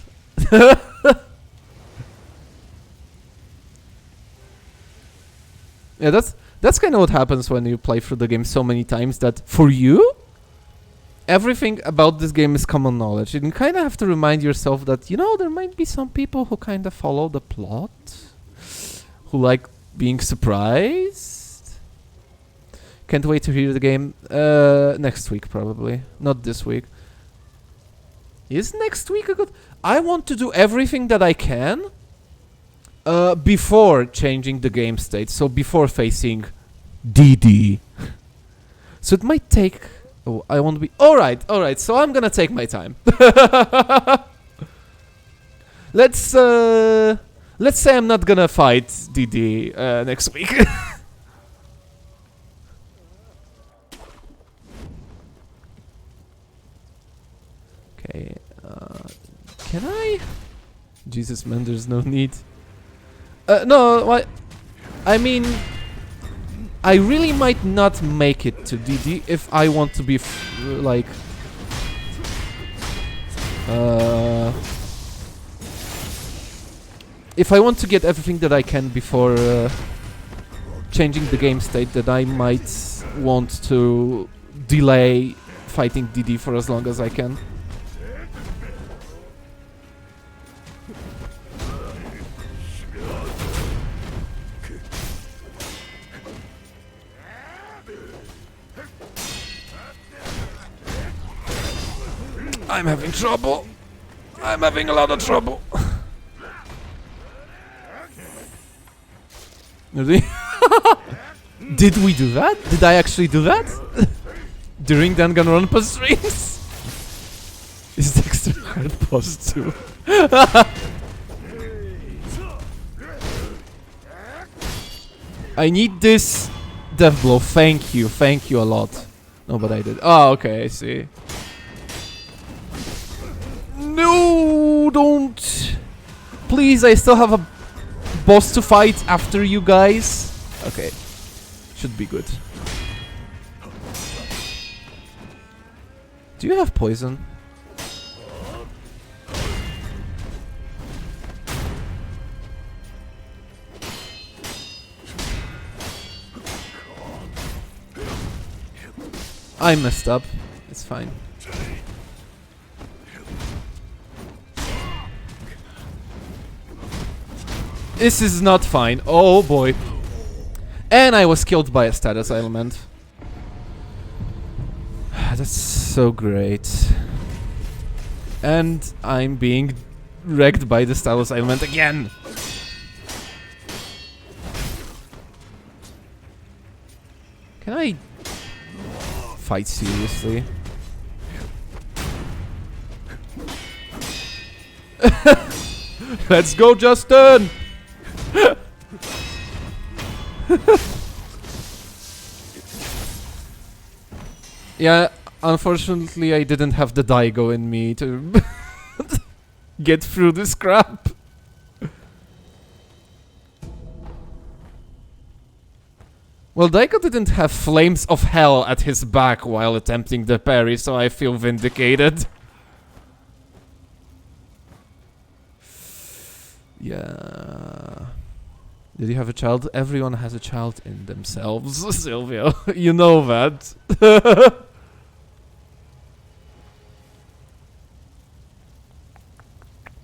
Yeah, that's kind of what happens when you play through the game so many times that for you, everything about this game is common knowledge. You kind of have to remind yourself that, you know, there might be some people who kind of follow the plot, who like being surprised. Can't wait to hear the game. Next week, probably. Not this week. Is next week a good... I want to do everything that I can before changing the game state. So before facing DD. So it might take... Oh, I won't be... Alright, so I'm gonna take my time. Let's say I'm not gonna fight DD next week. Okay, can I? Jesus, man, there's no need. No, what? I mean, I really might not make it to DD if I want to be like... if I want to get everything that I can before changing the game state, that I might want to delay fighting DD for as long as I can. I'm having trouble. I'm having a lot of trouble. Did we do that? Did I actually do that? During Danganronpa streams? Is Dexter hard boss too? I need this death blow. Thank you a lot. No, but I did. Oh, okay, I see. No, don't. Please, I still have a boss to fight after you guys. Okay, should be good. Do you have poison? I messed up. It's fine. This is not fine. Oh boy. And I was killed by a status element. That's so great. And I'm being wrecked by the status element again. Can I fight seriously? Let's go, Justin! Yeah, unfortunately I didn't have the Daigo in me to get through this crap. Well, Daigo didn't have flames of hell at his back while attempting the parry, so I feel vindicated. Yeah. Did you have a child? Everyone has a child in themselves, Silvio. You know that.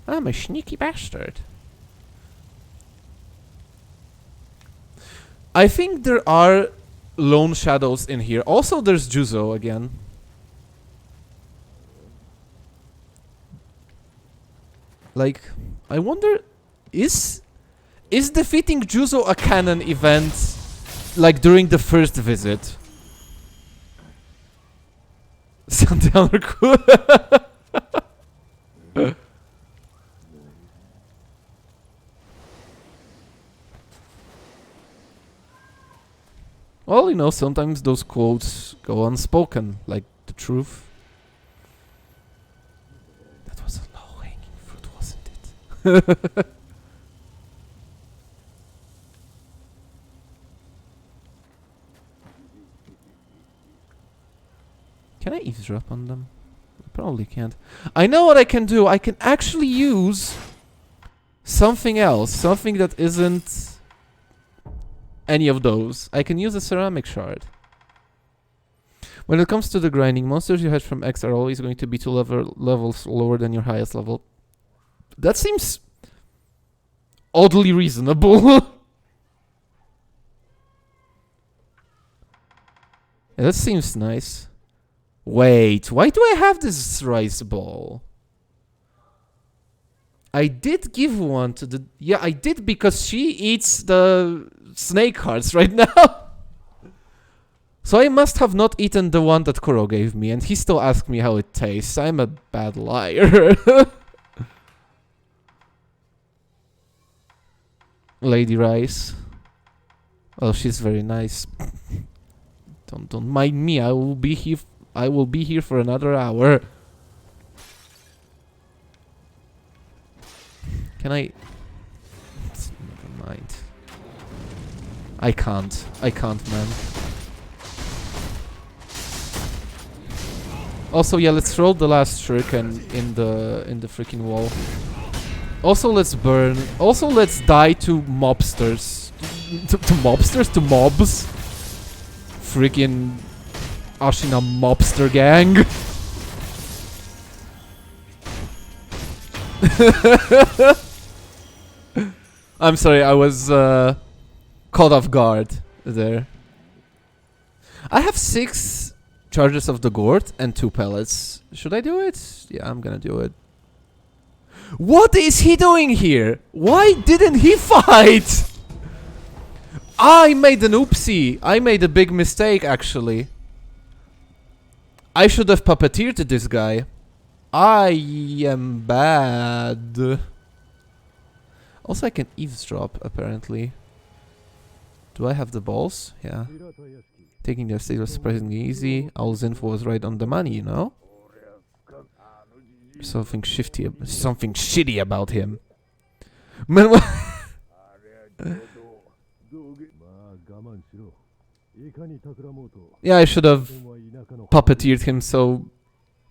I'm a sneaky bastard. I think there are lone shadows in here. Also, there's Juzo again. Like, I wonder, is defeating Juzo a canon event, like during the first visit? Sundowner cool. Well, you know, sometimes those quotes go unspoken, like the truth. That was a low-hanging fruit, wasn't it? Can I eavesdrop on them? Probably can't. I know what I can do. I can actually use something else. Something that isn't any of those. I can use a ceramic shard. When it comes to the grinding, monsters you hatch from X are always going to be 2 levels lower than your highest level. That seems oddly reasonable. Yeah, that seems nice. Wait, why do I have this rice ball? I did give one to the... Yeah, I did because she eats the snake hearts right now. So I must have not eaten the one that Kuro gave me, and he still asked me how it tastes. I'm a bad liar. Lady Rice. Oh, she's very nice. Don't mind me. I will be here for another hour. Can I? Never mind. I can't, man. Also, yeah, let's throw the last shuriken in the freaking wall. Also, let's burn. Also, let's die to mobsters. To mobsters? To mobs? Freaking Ashina mobster gang. I'm sorry, I was caught off guard there. I have 6 charges of the gourd and 2 pellets. Should I do it? Yeah, I'm gonna do it. What is he doing here? Why didn't he fight? I made an oopsie. I made a big mistake, actually. I should have puppeteered this guy. I am bad. Also, I can eavesdrop, apparently. Do I have the balls? Yeah. Taking their state was surprisingly easy. Owl's info was right on the money, you know? Something shitty about him. Man, what? Yeah, I should have puppeteered him so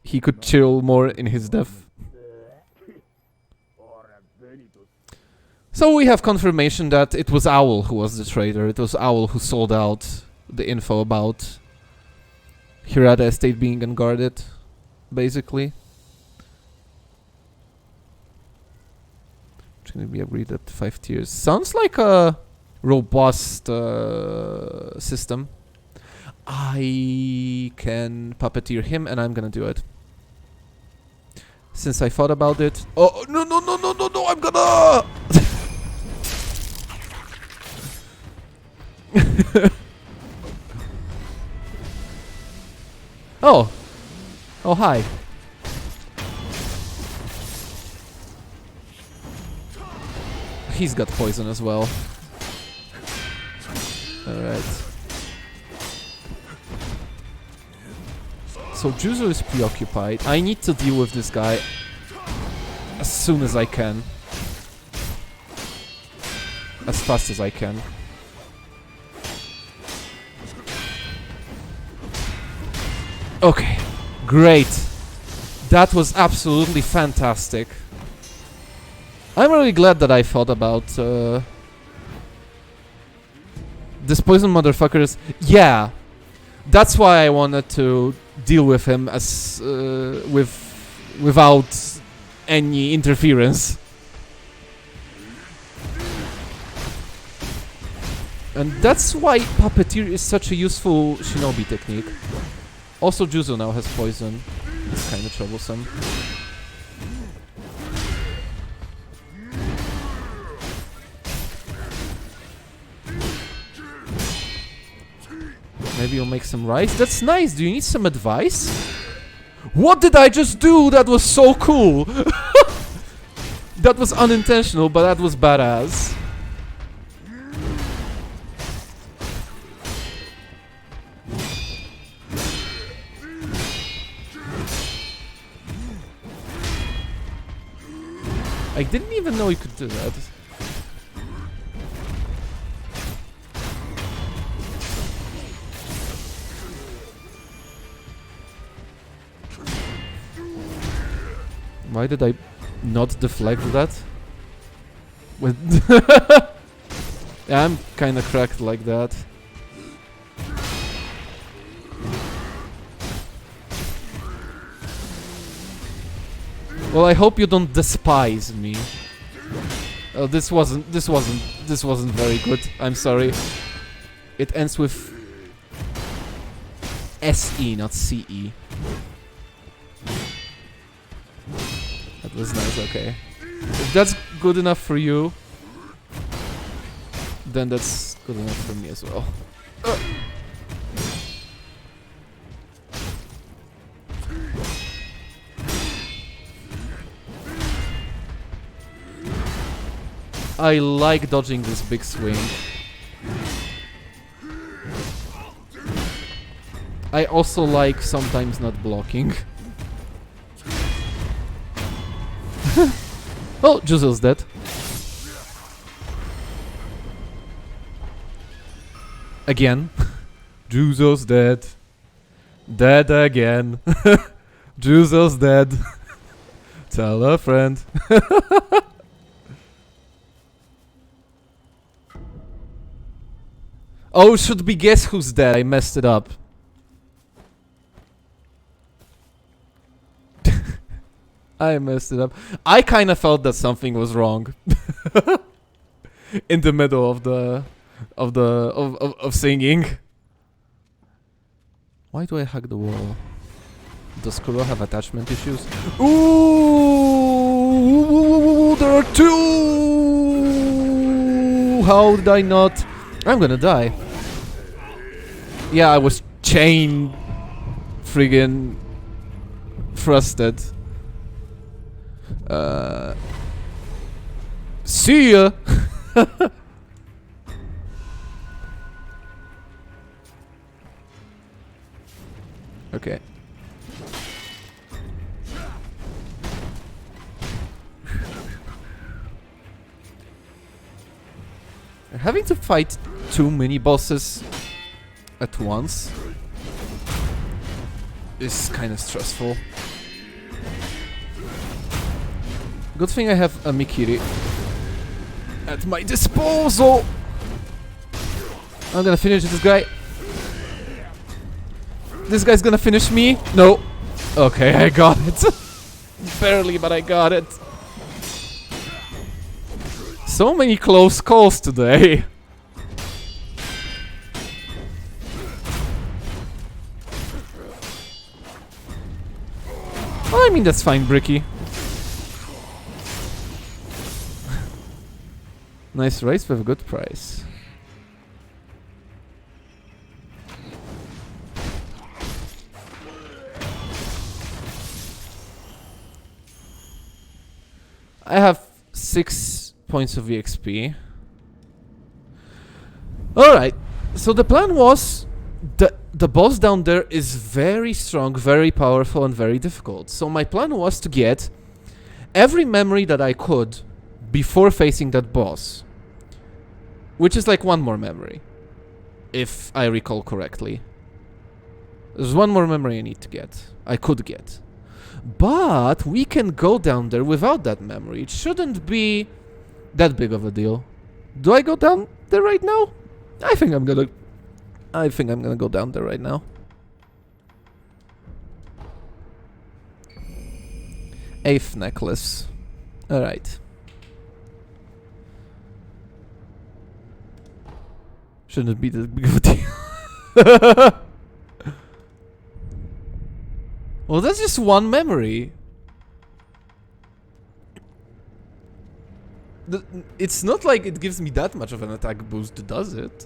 he could chill more in his death. So we have confirmation that it was Owl who was the traitor. It was Owl who sold out the info about Hirata estate being unguarded, basically. Which can be agreed at 5 tiers. Sounds like a robust system. I can puppeteer him, and I'm gonna do it. Since I thought about it. Oh, no, I'm gonna... Oh. Oh, hi. He's got poison as well. Alright. So Juzo is preoccupied. I need to deal with this guy as soon as I can. As fast as I can. Okay, great. That was absolutely fantastic. I'm really glad that I thought about this poison motherfuckers. Yeah, that's why I wanted to deal with him as without any interference. And that's why Puppeteer is such a useful shinobi technique. Also, Juzo now has poison. It's kind of troublesome. Maybe you'll make some rice? That's nice! Do you need some advice? What did I just do? That was so cool! That was unintentional, but that was badass. I didn't even know you could do that. Why did I not deflect that? With yeah, I'm kinda cracked like that. Well, I hope you don't despise me. Oh, this wasn't very good. I'm sorry. It ends with SE, not CE. That was nice, okay. If that's good enough for you, then that's good enough for me as well. I like dodging this big swing. I also like sometimes not blocking. Oh, Juzo's dead. Again. Juzo's dead. Dead again. Juzo's dead. Tell a friend. Oh, should be guess who's dead. I messed it up. I messed it up. I kind of felt that something was wrong in the middle of singing. Why do I hug the wall? Does Kuro have attachment issues? Ooh, there are two. How did I not? I'm gonna die. Yeah, I was chain friggin' thrusted. See ya! Okay. Having to fight two mini bosses at once is kind of stressful. Good thing I have a Mikiri at my disposal. I'm gonna finish this guy. This guy's gonna finish me. No. Okay, I got it. Barely, but I got it. So many close calls today. I mean, that's fine, Bricky. Nice race with a good price. I have 6 points of EXP. Alright, so the plan was that the boss down there is very strong, very powerful, and very difficult. So my plan was to get every memory that I could before facing that boss. Which is like one more memory, if I recall correctly. There's one more memory I need to get. I could get. But we can go down there without that memory. It shouldn't be that big of a deal. Do I go down there right now? I think I'm gonna go down there right now. 8th necklace. Alright. Shouldn't be that big of a deal. Well, that's just one memory. It's not like it gives me that much of an attack boost, does it?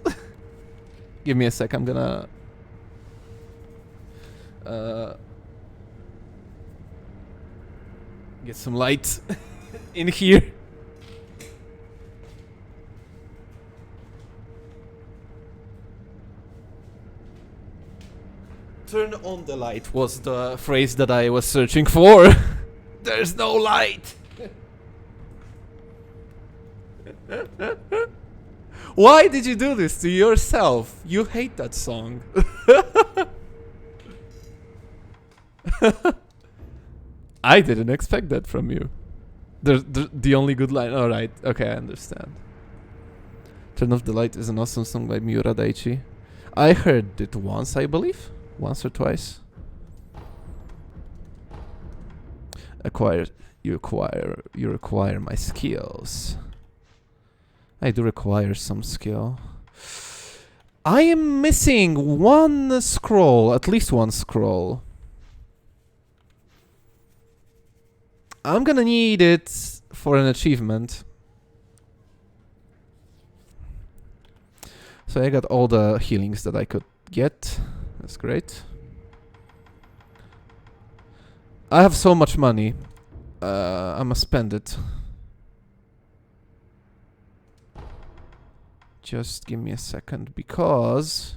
Give me a sec, I'm gonna... get some light in here. Turn on the light was the phrase that I was searching for. There's no light. Why did you do this to yourself? You hate that song. I didn't expect that from you. The only good line. Alright, okay, I understand. Turn Off the Light is an awesome song by Miura Daichi. I heard it once, I believe. Once or twice. You require my skills. I do require some skill. I am missing one scroll, at least one scroll. I'm gonna need it for an achievement. So I got all the healings that I could get. That's great. I have so much money. I'ma spend it. Just give me a second, because...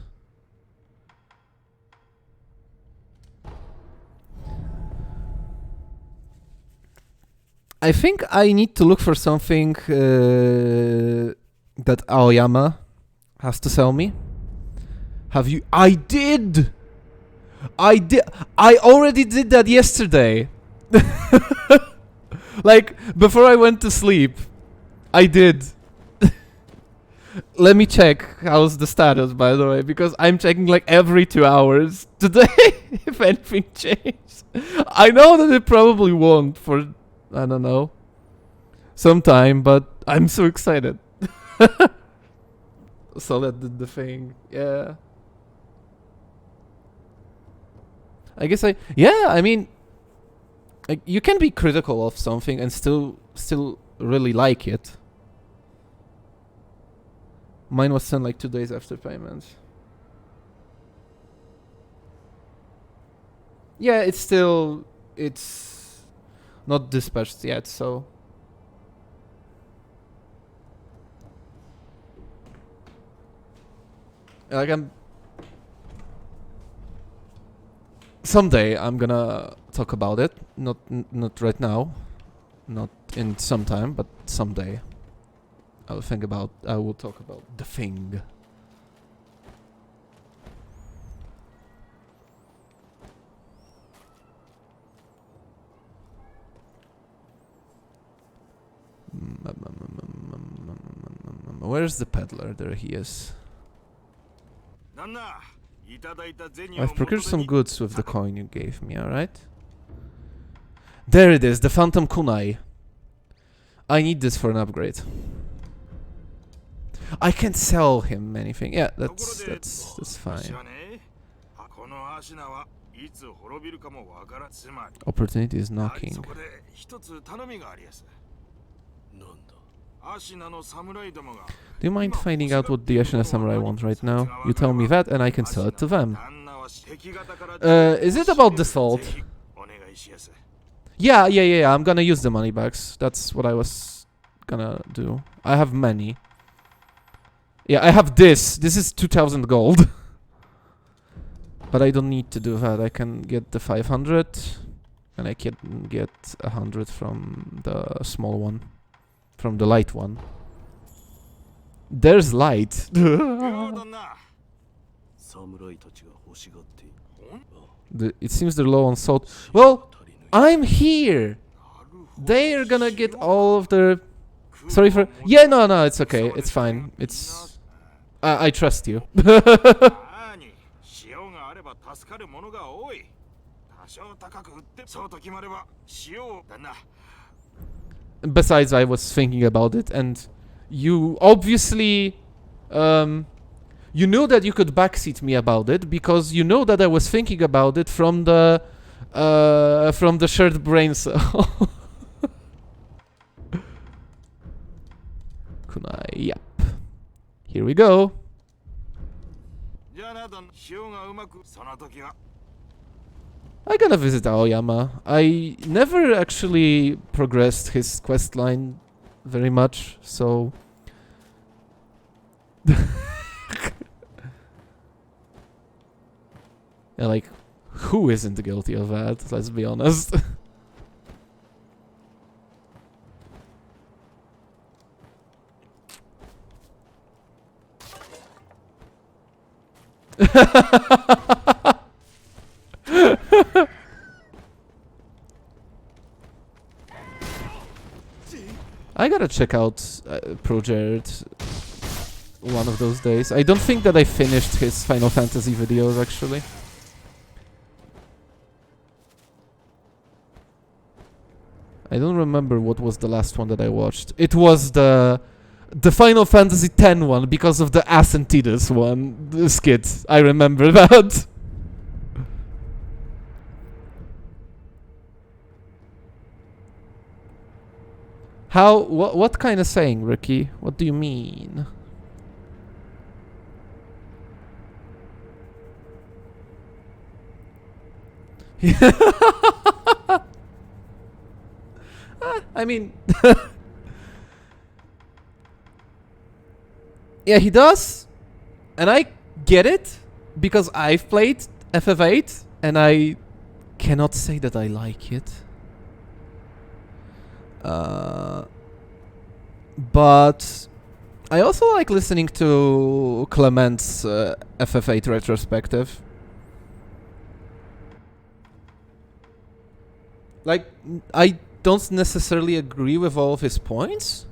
I think I need to look for something that Aoyama has to sell me. Have you? I did! I already did that yesterday. Like, before I went to sleep. I did. Let me check how's the status, by the way, because I'm checking like every 2 hours today if anything changed. I know that it probably won't for, I don't know, some time, but I'm so excited. So that did the thing, yeah. I guess I mean, like, you can be critical of something and still really like it. Mine was sent like 2 days after payment. Yeah, it's not dispatched yet, so. Like, someday I'm gonna talk about it. Not right now. Not in some time, but someday. I will talk about the thing. Where's the peddler? There he is. I've procured some goods with the coin you gave me, alright? There it is, the Phantom Kunai. I need this for an upgrade. I can sell him anything. Yeah, that's fine. Opportunity is knocking. Do you mind finding out what the Ashina Samurai want right now? You tell me that and I can sell it to them. Is it about the salt? Yeah, I'm gonna use the money bags. That's what I was gonna do. I have many. Yeah, I have this. This is 2,000 gold. But I don't need to do that. I can get the 500, and I can get 100 from the small one, from the light one. There's light. It seems they're low on salt. Well, I'm here. They're gonna get all of their... Sorry for... Yeah, no, it's okay. It's fine. It's... I trust you. Besides, I was thinking about it, and you obviously... you knew that you could backseat me about it, because you know that I was thinking about it from the shared brain cell. Kunai, yep. Here we go. I gotta visit Aoyama. I never actually progressed his quest line very much, so... Yeah, like, who isn't guilty of that? Let's be honest. I gotta check out Project one of those days. I don't think that I finished his Final Fantasy videos, actually. I don't remember what was the last one that I watched. It was the Final Fantasy X one, because of the Ascentidas one, the skit. I remember that. How? What kind of saying, Ricky? What do you mean? I mean... Yeah, he does. And I get it, because I've played FF8, and I cannot say that I like it. But I also like listening to Clement's FF8 retrospective. Like, I don't necessarily agree with all of his points,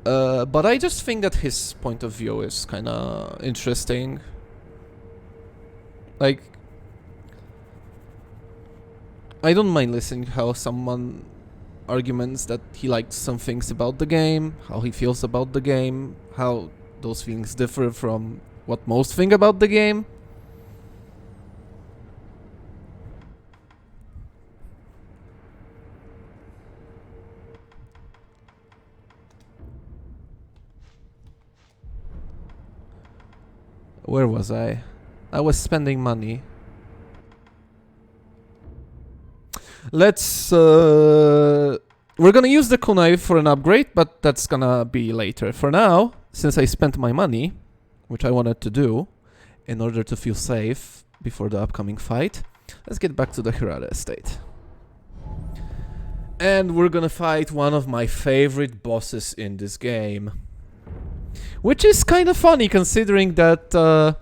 but I just think that his point of view is kind of interesting. Like, I don't mind listening how someone arguments that he likes some things about the game, how he feels about the game, how those feelings differ from what most think about the game. Where was I? I was spending money. Let's... We're gonna use the kunai for an upgrade, but that's gonna be later. For now, since I spent my money, which I wanted to do, in order to feel safe before the upcoming fight, let's get back to the Hirata estate. And we're gonna fight one of my favorite bosses in this game. Which is kind of funny, considering that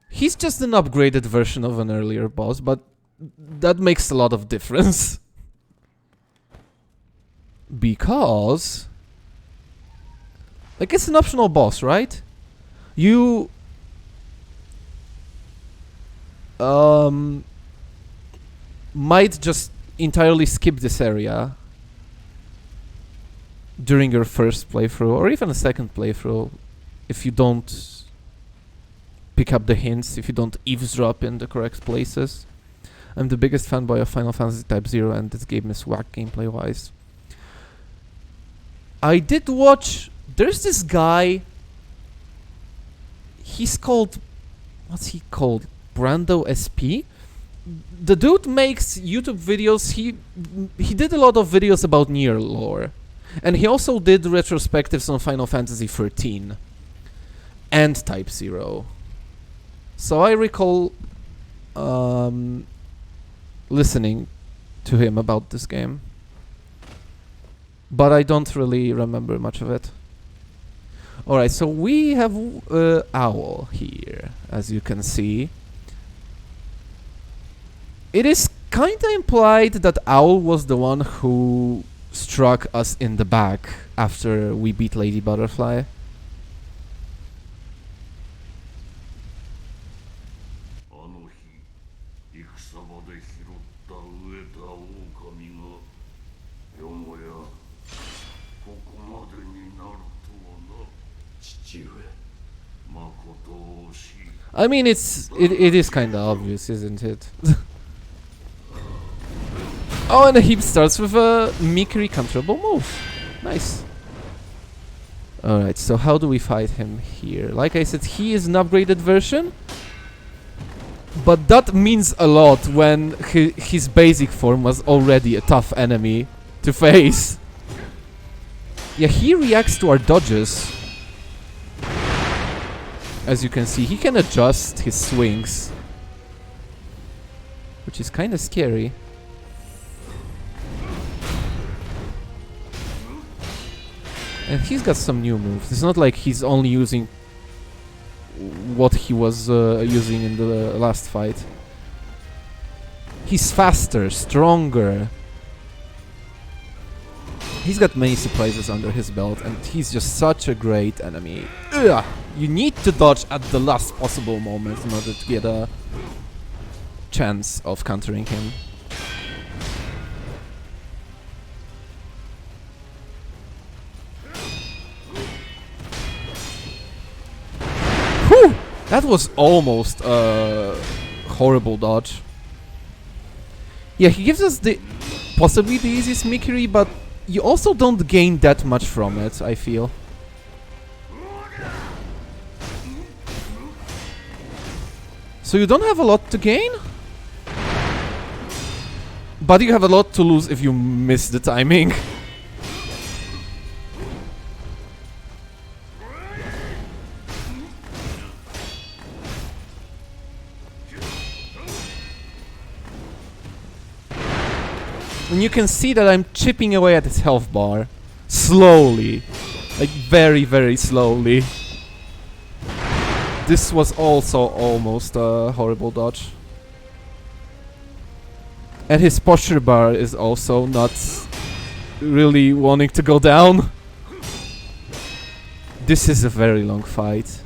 he's just an upgraded version of an earlier boss, but that makes a lot of difference. Because, like, it's an optional boss, right? You might just entirely skip this area during your first playthrough, or even a second playthrough, if you don't pick up the hints, if you don't eavesdrop in the correct places. I'm the biggest fanboy of Final Fantasy Type 0, and this game is whack gameplay-wise. I did watch... There's this guy... He's called... What's he called? Brando SP? The dude makes YouTube videos. He did a lot of videos about Nier lore. And he also did retrospectives on Final Fantasy 13. and Type 0. So I recall listening to him about this game, but I don't really remember much of it. Alright, so we have Owl here, as you can see. It is kinda implied that Owl was the one who struck us in the back after we beat Lady Butterfly. I mean, it is kinda obvious, isn't it? Oh, and he starts with a Mikiri counterable move. Nice. Alright, so how do we fight him here? Like I said, he is an upgraded version, but that means a lot when his basic form was already a tough enemy to face. Yeah, he reacts to our dodges. As you can see, he can adjust his swings, which is kinda scary. And he's got some new moves. It's not like he's only using what he was using in the last fight. He's faster, stronger. He's got many surprises under his belt, and he's just such a great enemy. Ugh! You need to dodge at the last possible moment in order to get a chance of countering him. Whew! That was almost a horrible dodge. Yeah, he gives us the possibly the easiest Mikiri, but you also don't gain that much from it, I feel. So you don't have a lot to gain, but you have a lot to lose if you miss the timing. And you can see that I'm chipping away at his health bar. Slowly. Like very, very slowly. This was also almost a horrible dodge. And his posture bar is also not really wanting to go down. This is a very long fight.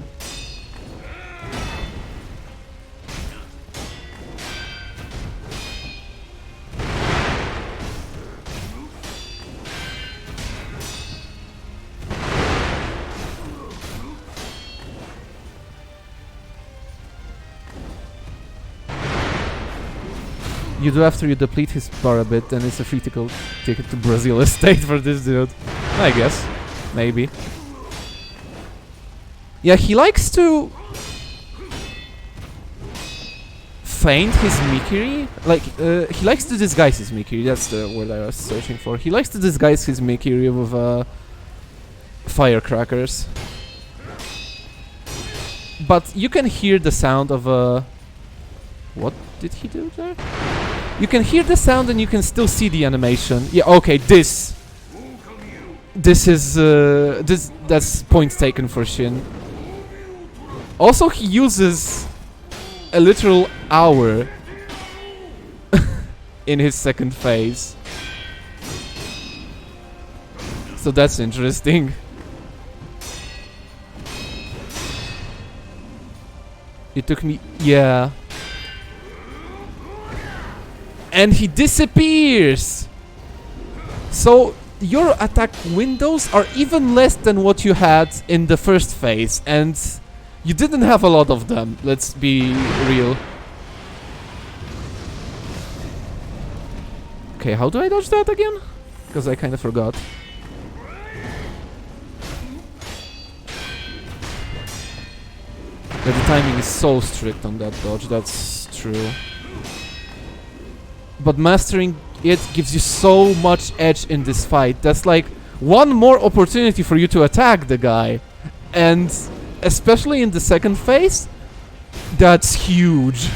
You do after you deplete his bar a bit, and it's a free ticket to Brazil estate for this dude. I guess. Maybe. Yeah, he likes to feint his Mikiri. Like, he likes to disguise his Mikiri. That's the word I was searching for. He likes to disguise his Mikiri with firecrackers. But you can hear the sound of a... What did he do there? You can hear the sound and you can still see the animation. Yeah, okay, this is that's point taken for Shin. Also, he uses a literal hour in his second phase. So that's interesting. It took me... yeah. And he disappears! So your attack windows are even less than what you had in the first phase, and you didn't have a lot of them, let's be real. Okay, how do I dodge that again? Because I kind of forgot. Yeah, the timing is so strict on that dodge, that's true. But mastering it gives you so much edge in this fight. That's like one more opportunity for you to attack the guy. And especially in the second phase, that's huge.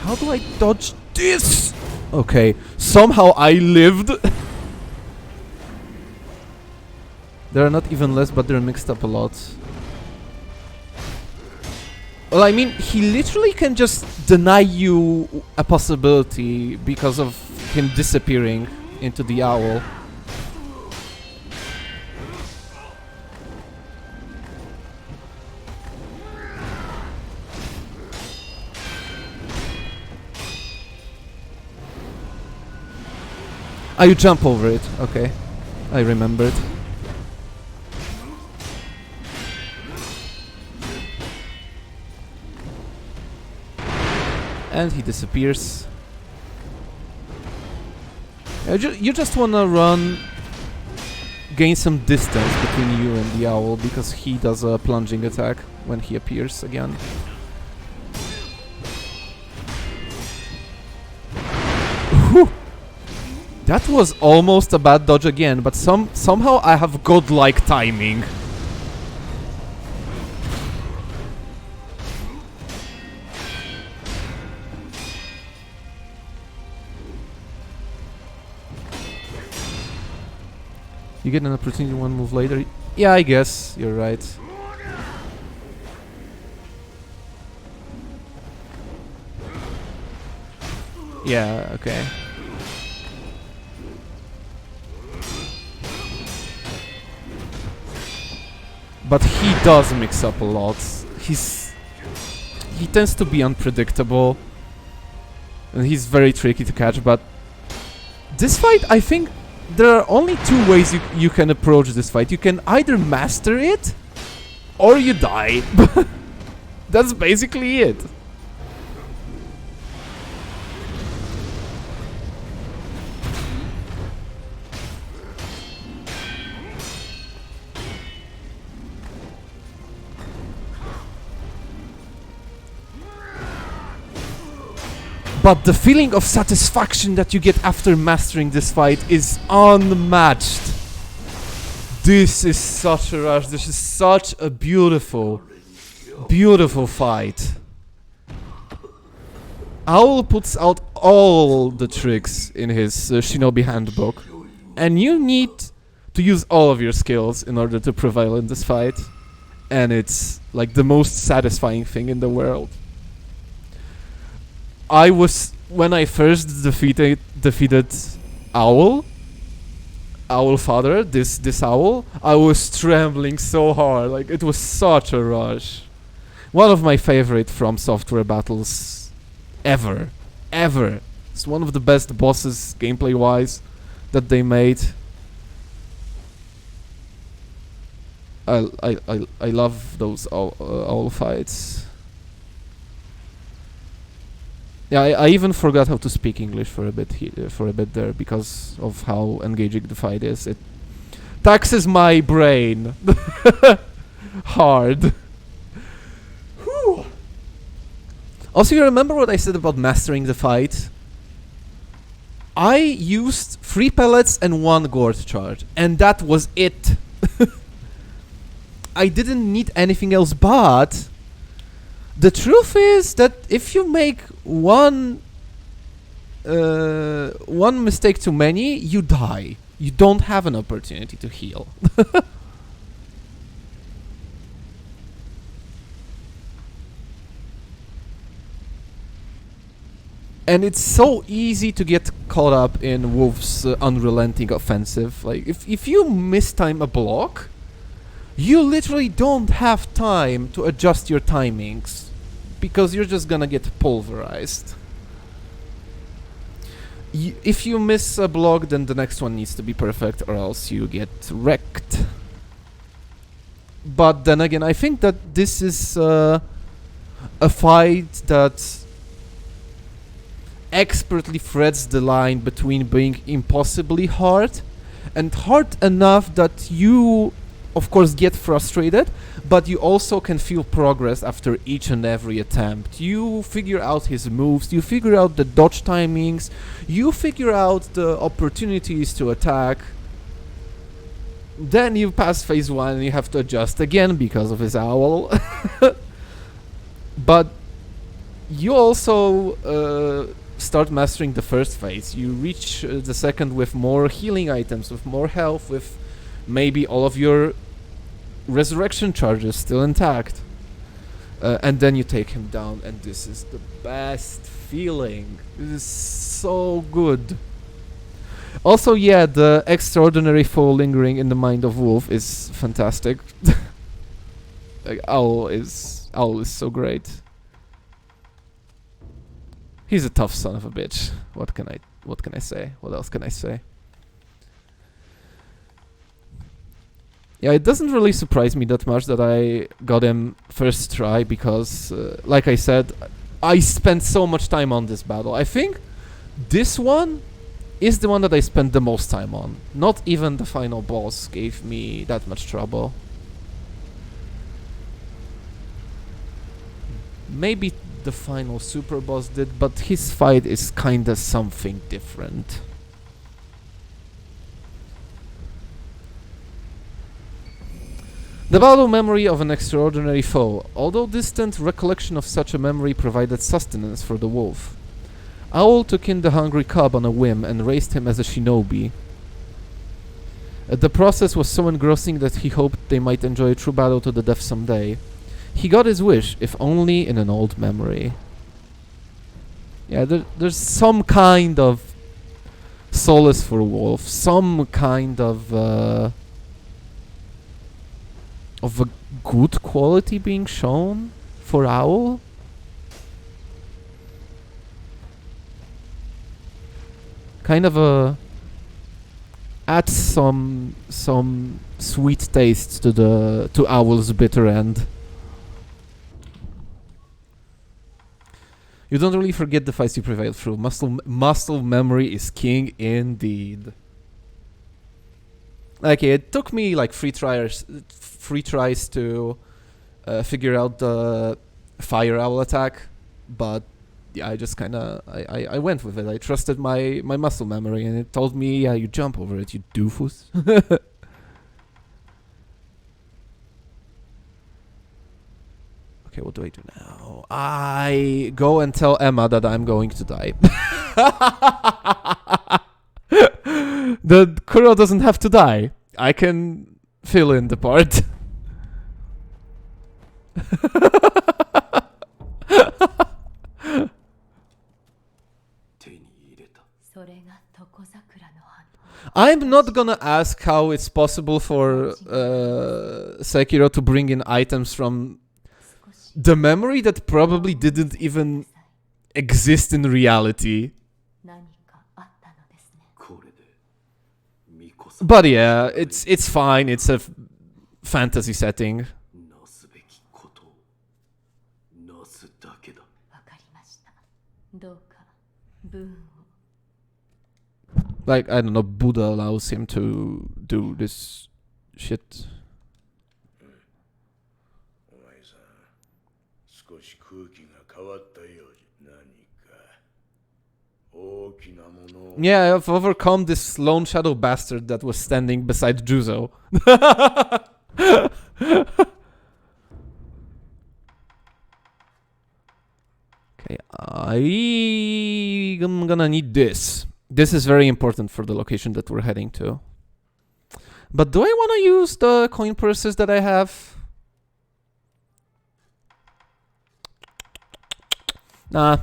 How do I dodge this? Okay, somehow I lived. There are not even less, but they're mixed up a lot. Well, I mean, he literally can just deny you a possibility because of him disappearing into the owl. Ah, you jump over it. Okay. I remembered. And he disappears. You just wanna run, gain some distance between you and the owl, because he does a plunging attack when he appears again. Whew. That was almost a bad dodge again, but somehow I have godlike timing. You get an opportunity one move later. Yeah, I guess you're right. Yeah, okay. But he does mix up a lot. He tends to be unpredictable. And he's very tricky to catch, but this fight, I think there are only two ways you can approach this fight. You can either master it, or you die. That's basically it. But the feeling of satisfaction that you get after mastering this fight is unmatched. This is such a rush. This is such a beautiful, beautiful fight. Owl puts out all the tricks in his Shinobi handbook. And you need to use all of your skills in order to prevail in this fight. And it's like the most satisfying thing in the world. When I first defeated Owl Father, this owl, I was trembling so hard, like it was such a rush. One of my favorite From Software battles ever. It's one of the best bosses gameplay wise that they made. I love those owl fights. Yeah, I even forgot how to speak English for a bit there because of how engaging the fight is. It taxes my brain hard. Whew. Also, you remember what I said about mastering the fight? I used 3 pellets and 1 gourd charge, and that was it. I didn't need anything else, but the truth is that if you make one mistake too many, you die. You don't have an opportunity to heal. And it's so easy to get caught up in Wolf's unrelenting offensive. Like, if you mistime a block, you literally don't have time to adjust your timings, because you're just gonna get pulverized. If you miss a block, then the next one needs to be perfect, or else you get wrecked. But then again, I think that this is a fight that expertly threads the line between being impossibly hard and hard enough that you of course, get frustrated, but you also can feel progress after each and every attempt. You figure out his moves, you figure out the dodge timings, you figure out the opportunities to attack. Then you pass phase 1 and you have to adjust again because of his owl. But you also start mastering the first phase. You reach the second with more healing items, with more health, with maybe all of your resurrection charges still intact. And then you take him down, and this is the best feeling. This is so good. Also, yeah, the extraordinary foe lingering in the mind of Wolf is fantastic. Like, Owl is so great. He's a tough son of a bitch. What can I say? What else can I say? Yeah, it doesn't really surprise me that much that I got him first try, because, like I said, I spent so much time on this battle. I think this one is the one that I spent the most time on. Not even the final boss gave me that much trouble. Maybe the final super boss did, but his fight is kinda something different. The battle memory of an extraordinary foe. Although distant, recollection of such a memory provided sustenance for the wolf. Owl took in the hungry cub on a whim and raised him as a shinobi. The process was so engrossing that he hoped they might enjoy a true battle to the death someday. He got his wish, if only in an old memory. Yeah, there's some kind of solace for Wolf, some kind of a good quality being shown for Owl. Kind of add some sweet taste to Owl's bitter end. You don't really forget the fights you prevailed through. Muscle memory is king indeed. Okay, it took me like 3 tries to figure out the fire owl attack, but yeah, I just kinda I went with it. I trusted my muscle memory, and it told me, yeah, you jump over it, you doofus. Okay, what do I do now? I go and tell Emma that I'm going to die. The Kuro doesn't have to die. I can fill in the part. I'm not gonna ask how it's possible for Sekiro to bring in items from the memory that probably didn't even exist in reality. But yeah, it's fine. It's a fantasy setting. Like, I don't know, Buddha allows him to do this shit. Yeah, I've overcome this lone shadow bastard that was standing beside Juzo. Okay, I'm gonna need this. This is very important for the location that we're heading to. But do I want to use the coin purses that I have? Nah.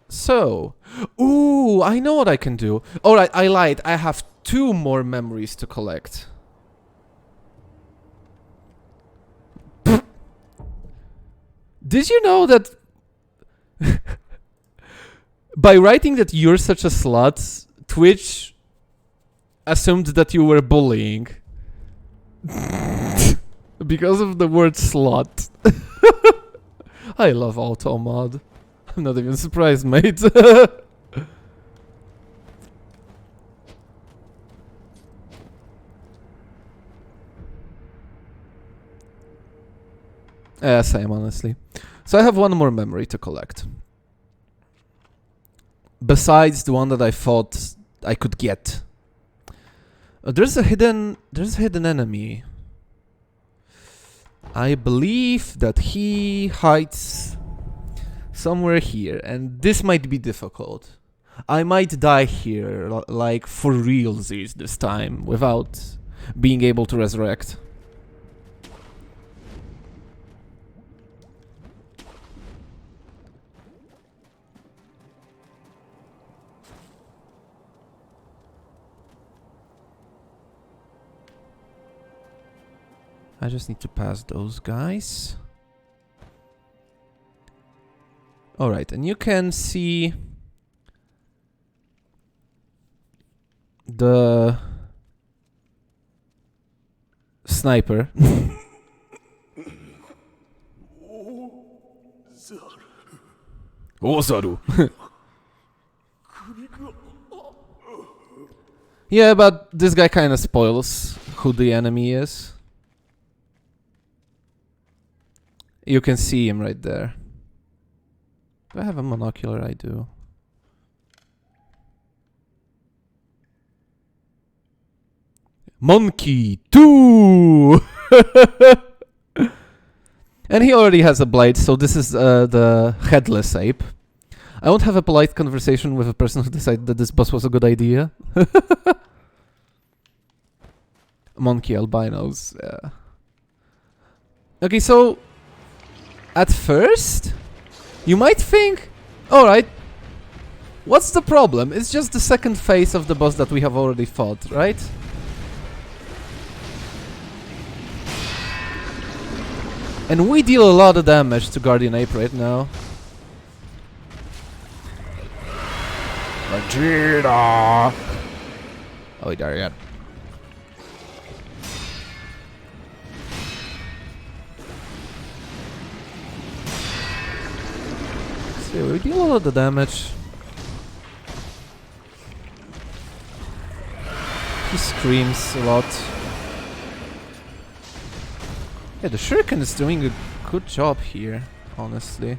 So, ooh, I know what I can do. Alright, I lied. I have 2 more memories to collect. Did you know that by writing that you're such a slut, Twitch assumed that you were bullying? Because of the word slut. I love auto mod. I'm not even surprised, mate. Same, honestly. So I have one more memory to collect. Besides the one that I thought I could get. There's a hidden enemy. I believe that he hides somewhere here, and this might be difficult. I might die here, like for realsies this time, without being able to resurrect. I just need to pass those guys. Alright, and you can see the sniper. Ozaru. Yeah, but this guy kind of spoils who the enemy is. You can see him right there. Do I have a monocular? I do. Monkey 2! And he already has a blade, so this is the headless ape. I won't have a polite conversation with a person who decided that this boss was a good idea. Monkey albinos, yeah. Okay, so at first, you might think, alright, what's the problem? It's just the second phase of the boss that we have already fought, right? And we deal a lot of damage to Guardian Ape right now. Vegeta! Oh, wait, there you go. So we deal a lot of damage. He screams a lot. Yeah, the shuriken is doing a good job here, honestly.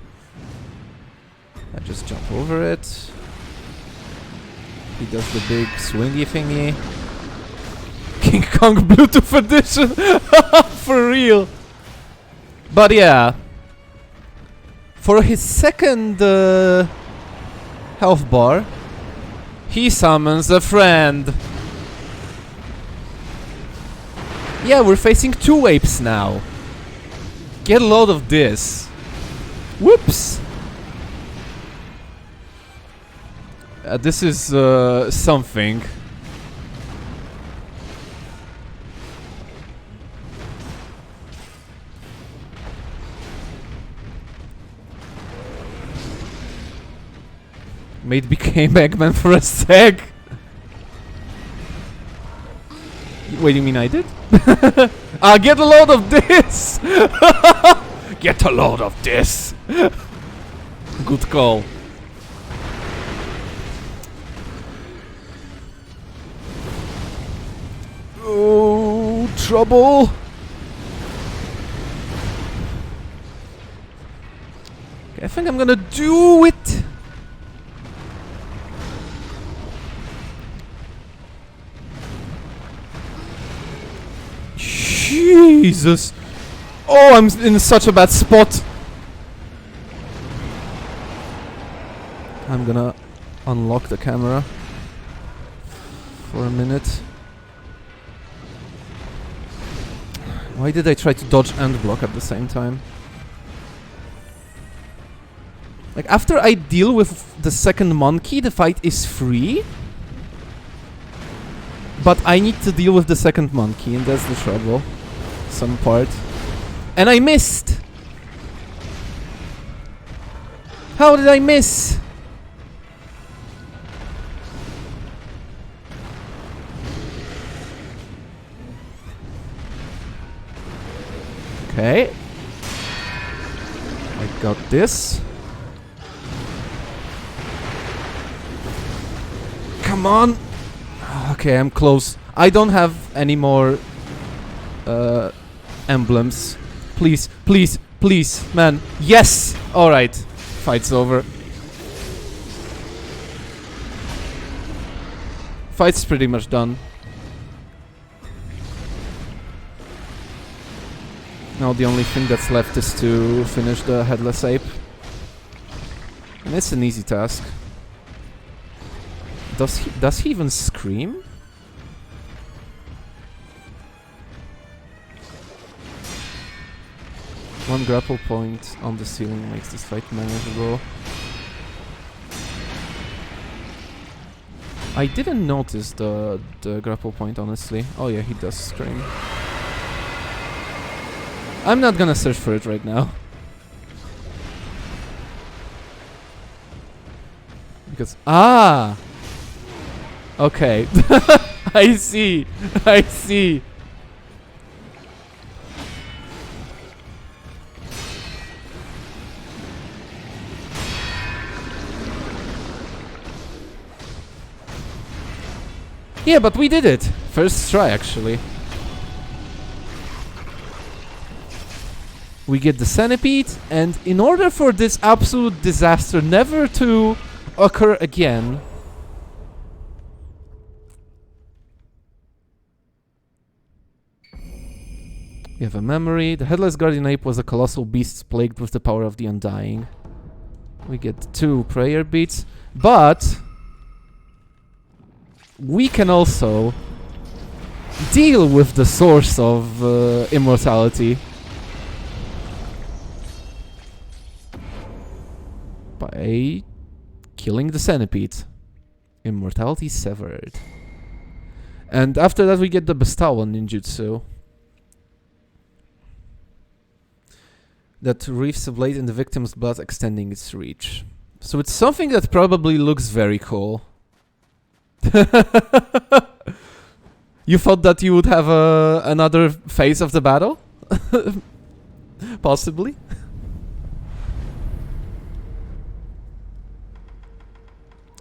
I just jump over it. He does the big swingy thingy. King Kong Bluetooth edition! For real! But yeah. For his second health bar, he summons a friend. Yeah, we're facing two apes now. Get a load of this. Whoops. This is something. Mate became Eggman for a sec. Wait, you mean I did? Get a load of this! Get a load of this! Good call. Oh, trouble! Okay, I think I'm gonna do it! Jesus! Oh, I'm in such a bad spot! I'm gonna unlock the camera for a minute. Why did I try to dodge and block at the same time? Like, after I deal with the second monkey, the fight is free. But I need to deal with the second monkey, and that's the trouble. Some part. And I missed! How did I miss? Okay. I got this. Come on! Okay, I'm close. I don't have any more emblems. Please, please, Please, man. Yes! Alright. Fight's over. Fight's pretty much done. Now the only thing that's left is to finish the headless ape. And it's an easy task. Does he even scream? One grapple point on the ceiling makes this fight manageable. I didn't notice the grapple point, honestly. Oh yeah, he does scream. I'm not gonna search for it right now. Because... Ah! Okay. I see. I see. Yeah, but we did it! First try, actually. We get the centipede, and in order for this absolute disaster never to occur again... We have a memory. The Headless Guardian Ape was a colossal beast plagued with the power of the Undying. We get 2 prayer beats, but... we can also deal with the source of immortality by killing the centipede. Immortality severed. And after that we get the bestowal ninjutsu that reaves a blade in the victim's blood, extending its reach. So it's something that probably looks very cool. You thought that you would have another phase of the battle? Possibly.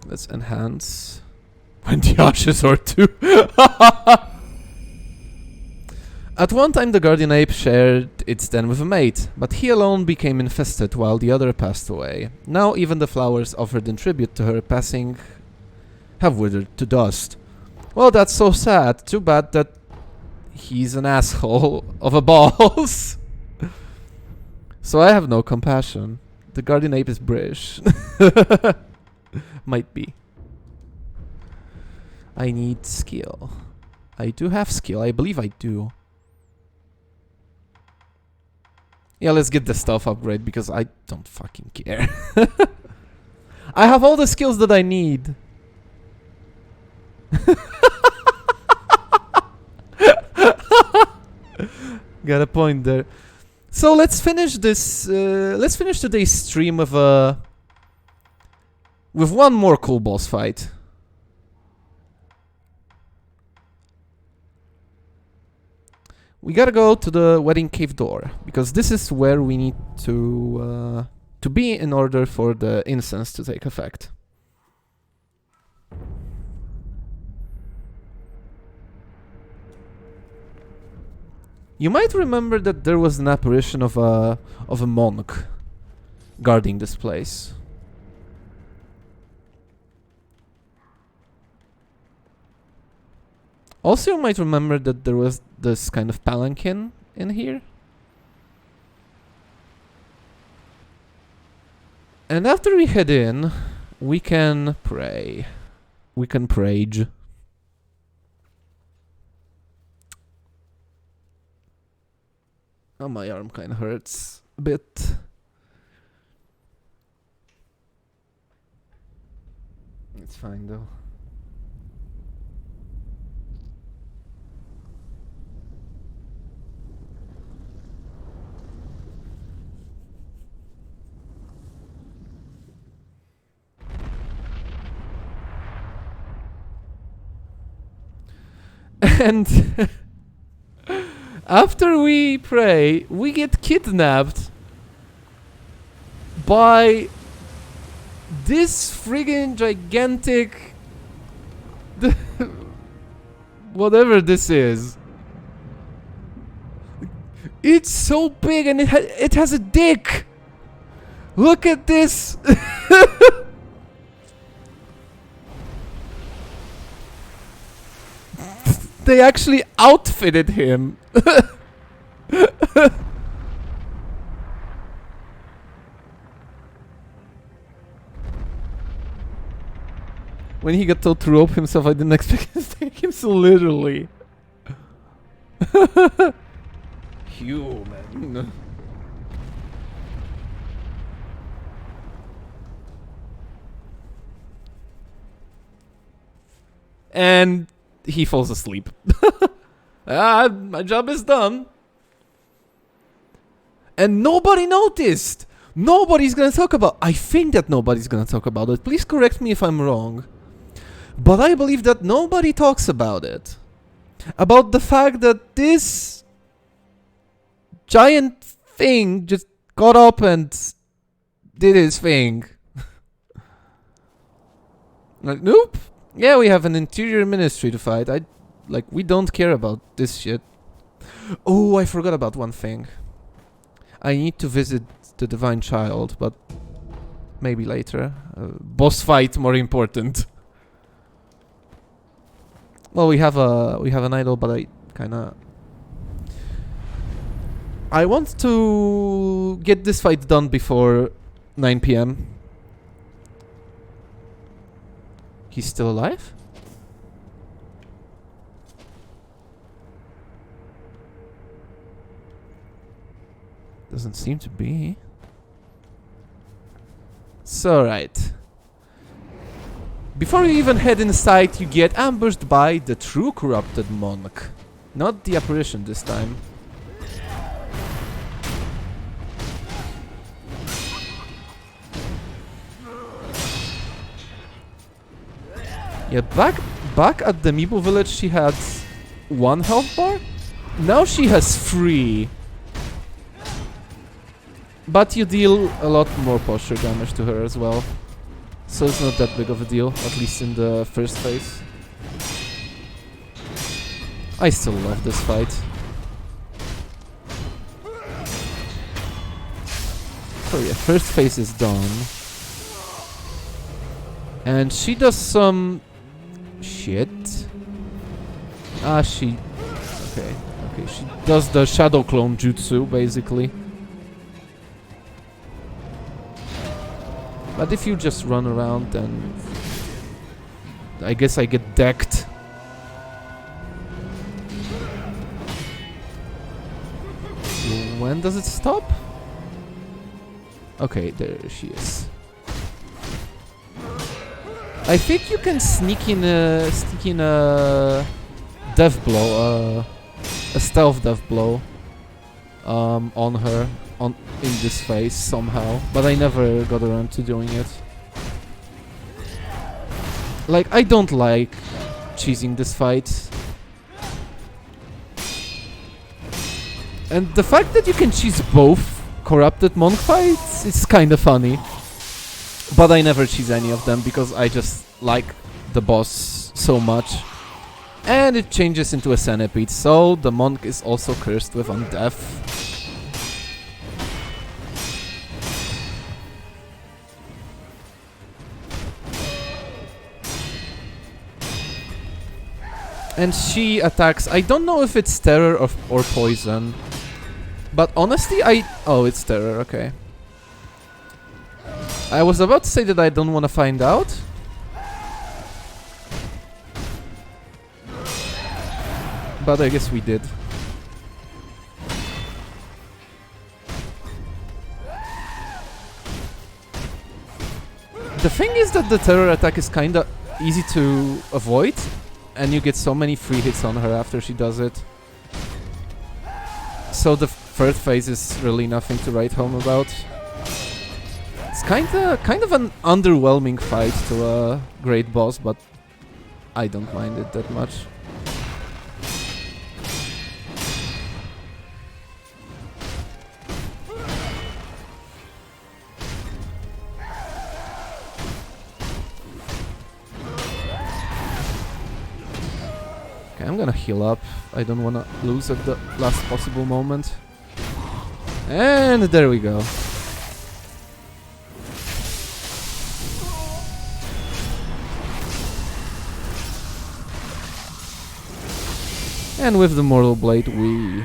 Let's enhance. When the ashes are two. At one time the guardian ape shared its den with a mate, but he alone became infested while the other passed away. Now even the flowers offered in tribute to her passing have withered to dust. Well, that's so sad. Too bad that he's an asshole of a boss. So I have no compassion. The guardian ape is British. Might be. I need skill. I do have skill. I believe I do. Yeah, let's get the stealth upgrade because I don't fucking care. I have all the skills that I need. Got a point there. So let's finish this. Let's finish today's stream with one more cool boss fight. We gotta go to the wedding cave door because this is where we need to be in order for the incense to take effect. You might remember that there was an apparition of a monk guarding this place. Also, you might remember that there was this kind of palanquin in here. And after we head in, we can pray. We can prage. Oh, my arm kind of hurts a bit. It's fine though. And after we pray, we get kidnapped by this friggin' gigantic whatever this is. It's so big and it has a dick! Look at this! They actually outfitted him! When he got told to rope himself, I didn't expect him to take him so literally. Human. And he falls asleep. My job is done. And nobody noticed. Nobody's gonna talk about. I think that nobody's gonna talk about it. Please correct me if I'm wrong. But I believe that nobody talks about it. About the fact that this giant thing just got up and did his thing. Like, nope. Yeah, we have an interior ministry to fight. We don't care about this shit. Oh, I forgot about one thing. I need to visit the Divine Child, but maybe later. Boss fight more important. Well, we have an idol, but I want to get this fight done before 9 PM. He's still alive? Doesn't seem to be. So, right. Before you even head inside, you get ambushed by the true corrupted monk. Not the apparition this time. Yeah, back at the Mibu village she had 1 health bar. Now she has 3. But you deal a lot more posture damage to her as well. So it's not that big of a deal, at least in the first phase. I still love this fight. So yeah, first phase is done. And she does some shit. Okay, she does the shadow clone jutsu basically. But if you just run around, then I guess I get decked. When does it stop? Okay, there she is. I think you can sneak in a death blow, a stealth death blow, on her. In this phase somehow, but I never got around to doing it. Like, I don't like cheesing this fight. And the fact that you can cheese both corrupted monk fights, it's kinda funny. But I never cheese any of them because I just like the boss so much. And it changes into a centipede, so the monk is also cursed with undeath. And she attacks, I don't know if it's terror or poison. But honestly, oh, it's terror, okay. I was about to say that I don't want to find out. But I guess we did. The thing is that the terror attack is kinda easy to avoid. And you get so many free hits on her after she does it. So the third phase is really nothing to write home about. It's kind of an underwhelming fight to a great boss, but I don't mind it that much. I'm gonna heal up. I don't wanna lose at the last possible moment. And there we go. And with the Mortal Blade we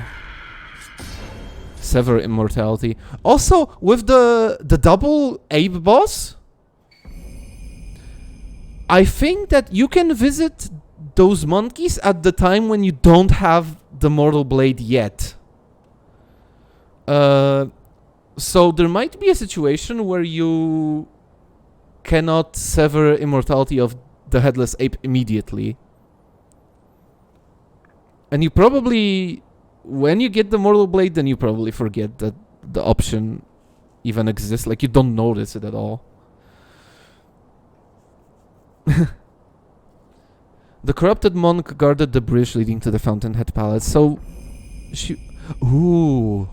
sever immortality. Also, with the double ape boss, I think that you can visit those monkeys at the time when you don't have the Mortal Blade yet. So there might be a situation where you cannot sever immortality of the headless ape immediately. And you probably, when you get the Mortal Blade, then you probably forget that the option even exists. Like, you don't notice it at all. The corrupted monk guarded the bridge leading to the Fountainhead Palace. So, ooh.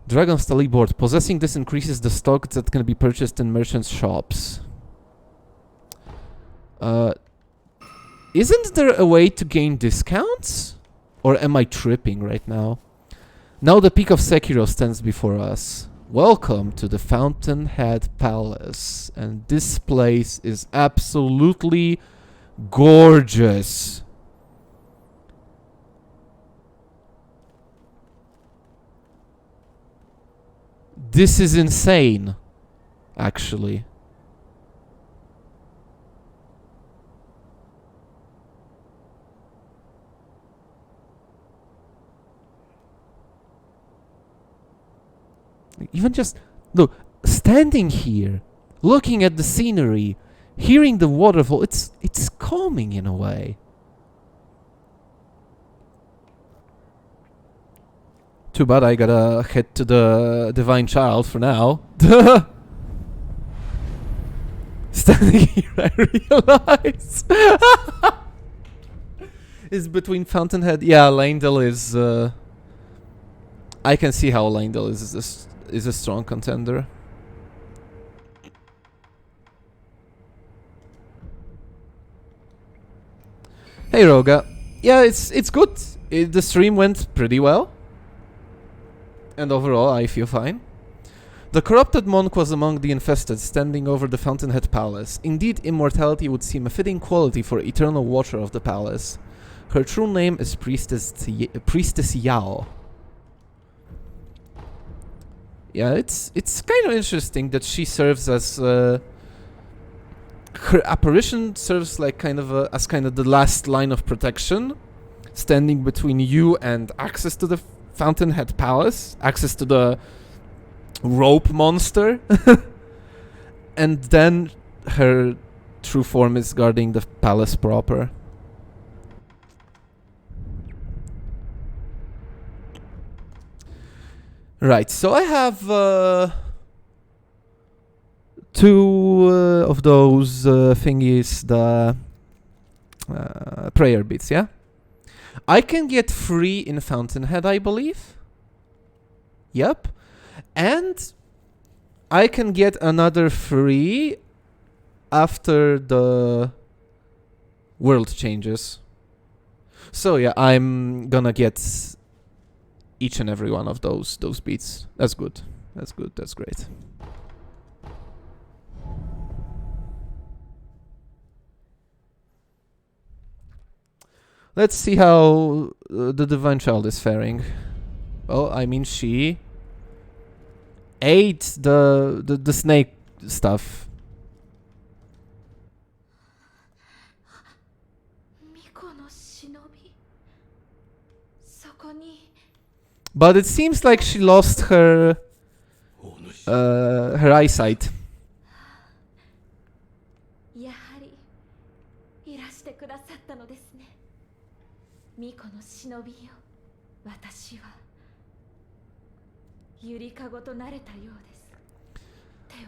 Dragon's Tally board. Possessing this increases the stock that can be purchased in merchants' shops. Isn't there a way to gain discounts? Or am I tripping right now? Now the peak of Sekiro stands before us. Welcome to the Fountainhead Palace. And this place is absolutely gorgeous. This is insane, actually. Even just, look, standing here, looking at the scenery, hearing the waterfall, it's calming in a way. Too bad I gotta head to the Divine Child for now. Standing here, I realize. It's between Fountainhead. Yeah, Leyndell is. I can see how Leyndell is a strong contender. Hey Roga, yeah, it's good. The stream went pretty well. And overall, I feel fine. The corrupted monk was among the infested, standing over the Fountainhead Palace. Indeed, immortality would seem a fitting quality for eternal watcher of the palace. Her true name is Priestess Yao. Yeah, it's kind of interesting that she serves as her apparition serves like as kind of the last line of protection, standing between you and access to the Fountainhead Palace, access to the rope monster. And then her true form is guarding the palace proper. Right, so I have two of those thingies, the prayer beads, yeah? I can get 3 in Fountainhead, I believe. Yep. And I can get another 3 after the world changes. So yeah, I'm gonna get each and every one of those beats. That's good. That's good. That's great. Let's see how the Divine Child is faring. Well, I mean, she ate the snake stuff. But it seems like she lost her eyesight.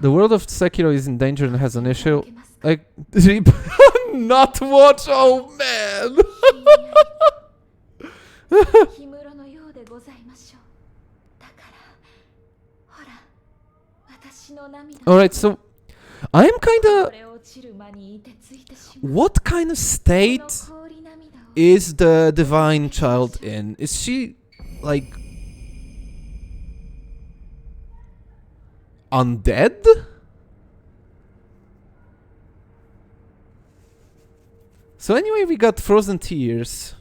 The world of Sekiro is in danger and has an issue. Like, not watch, oh man! Alright, so I'm kinda... What kind of state is the Divine Child in? Is she, like... undead? So anyway, we got Frozen Tears.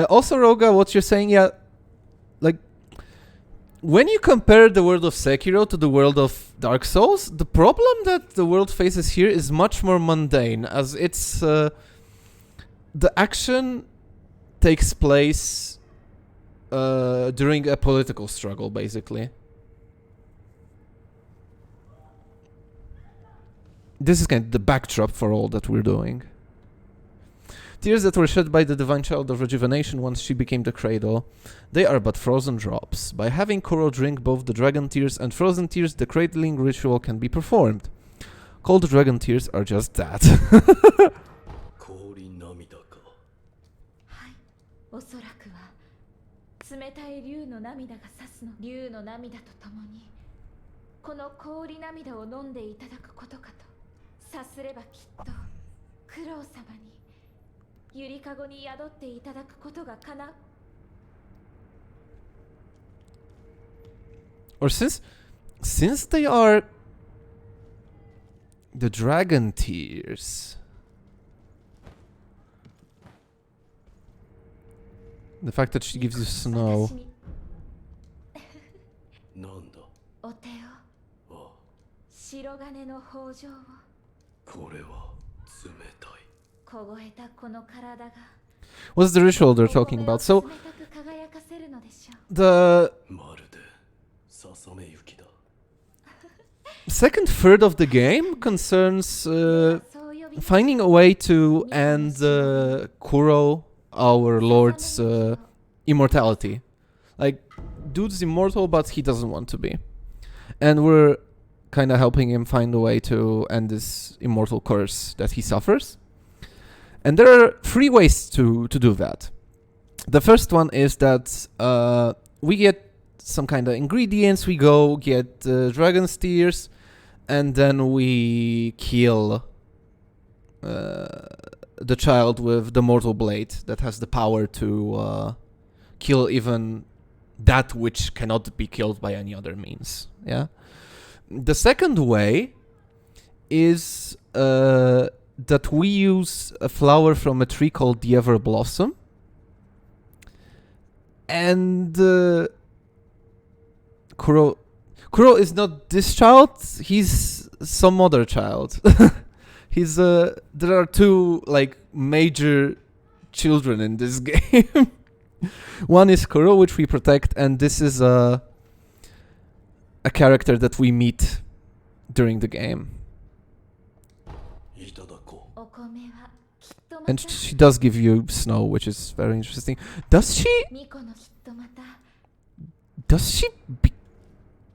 Also, Roga, what you're saying, yeah, like, when you compare the world of Sekiro to the world of Dark Souls, the problem that the world faces here is much more mundane, as it's, the action takes place during a political struggle, basically. This is kind of the backdrop for all that we're doing. Tears that were shed by the divine child of rejuvenation once she became the cradle. They are but frozen drops. By having Kuro drink both the dragon tears and frozen tears, the cradling ritual can be performed. Cold dragon tears are just that. おそらくは冷たい竜の涙が刺すの。竜の涙とともにこの氷涙を飲んでいただくことかと。さすればきっと九郎様にゆりかごに宿っていただくことがかなう。 Or since they are the dragon tears, the fact that she gives you snow. なんだ。お手を。あ、白金の豊穣を。これは冷たい。凍えたこの体が。 What's the ritual they're talking about? So, the second third of the game concerns finding a way to end Kuro, our lord's immortality. Like, dude's immortal, but he doesn't want to be. And we're kind of helping him find a way to end this immortal curse that he suffers. And there are 3 ways to do that. The first one is that we get some kind of ingredients, we go get dragon's tears, and then we kill the child with the mortal blade that has the power to kill even that which cannot be killed by any other means. Yeah. The second way is that we use a flower from a tree called the Ever Blossom, and Kuro is not this child, he's some other child. He's there are 2 like major children in this game. One is Kuro, which we protect, and this is a character that we meet during the game. And she does give you snow, which is very interesting. Does she,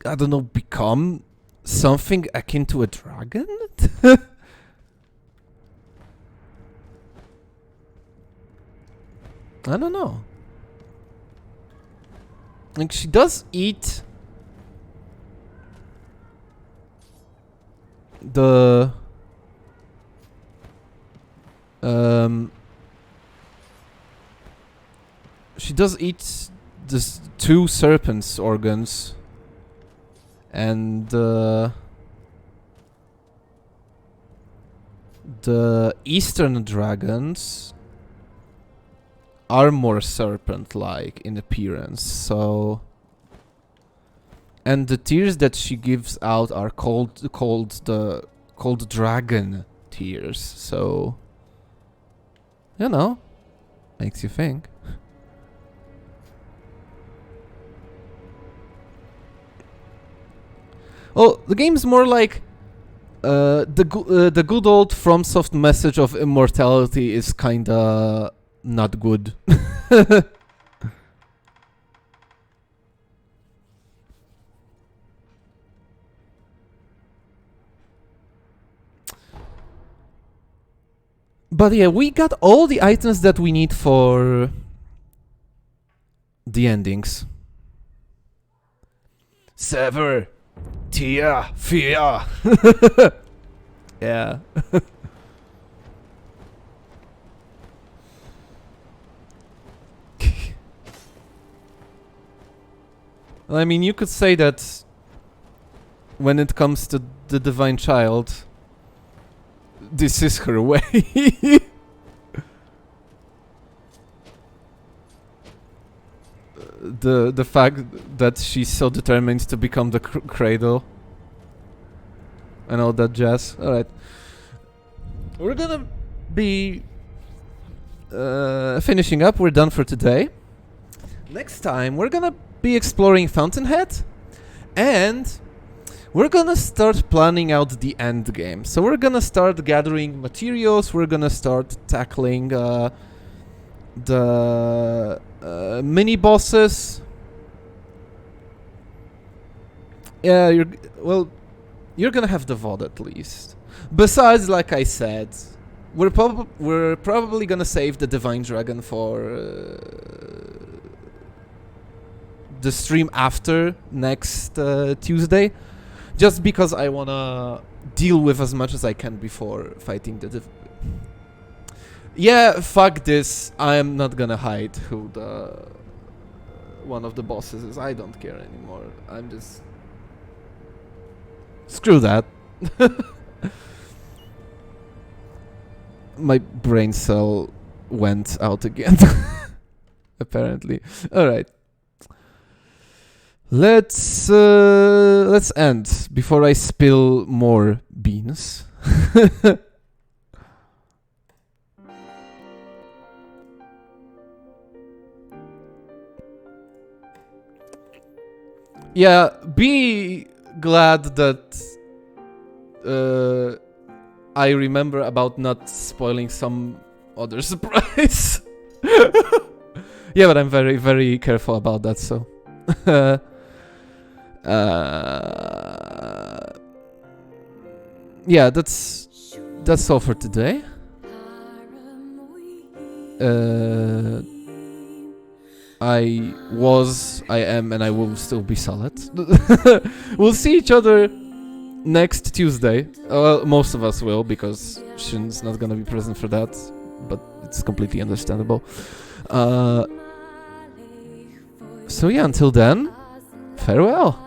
I don't know, become something akin to a dragon? I don't know. Like, she does eat the she does eat the 2 serpents' organs, and the eastern dragons are more serpent-like in appearance, so... And the tears that she gives out are called dragon tears, so... You know, makes you think. Well, the game's more like the good old FromSoft message of immortality is kinda not good. But yeah, we got all the items that we need for the endings. Sever, Tia, Fia. Yeah. I mean, you could say that when it comes to the divine child, this is her way. The fact that she's so determined to become the cradle and all that jazz. All right, we're gonna be finishing up. We're done for today. Next time we're gonna be exploring Fountainhead, and we're gonna start planning out the end game. So we're gonna start gathering materials. We're gonna start tackling the mini bosses. Yeah, you're gonna have the VOD at least. Besides, like I said, we're probably gonna save the Divine Dragon for the stream after next Tuesday, just because I wanna deal with as much as I can before fighting the Yeah, fuck this. I'm not gonna hide who the one of the bosses is. I don't care anymore. I'm just... Screw that. My brain cell went out again. Apparently. Alright. Let's end before I spill more beans. Yeah, be glad that I remember about not spoiling some other surprise. Yeah, but I'm very, very careful about that, so... yeah, that's all for today. I am, and I will still be Sullett. We'll see each other next Tuesday. Well, most of us will, because Shin's not gonna be present for that, but it's completely understandable. So yeah, until then, farewell.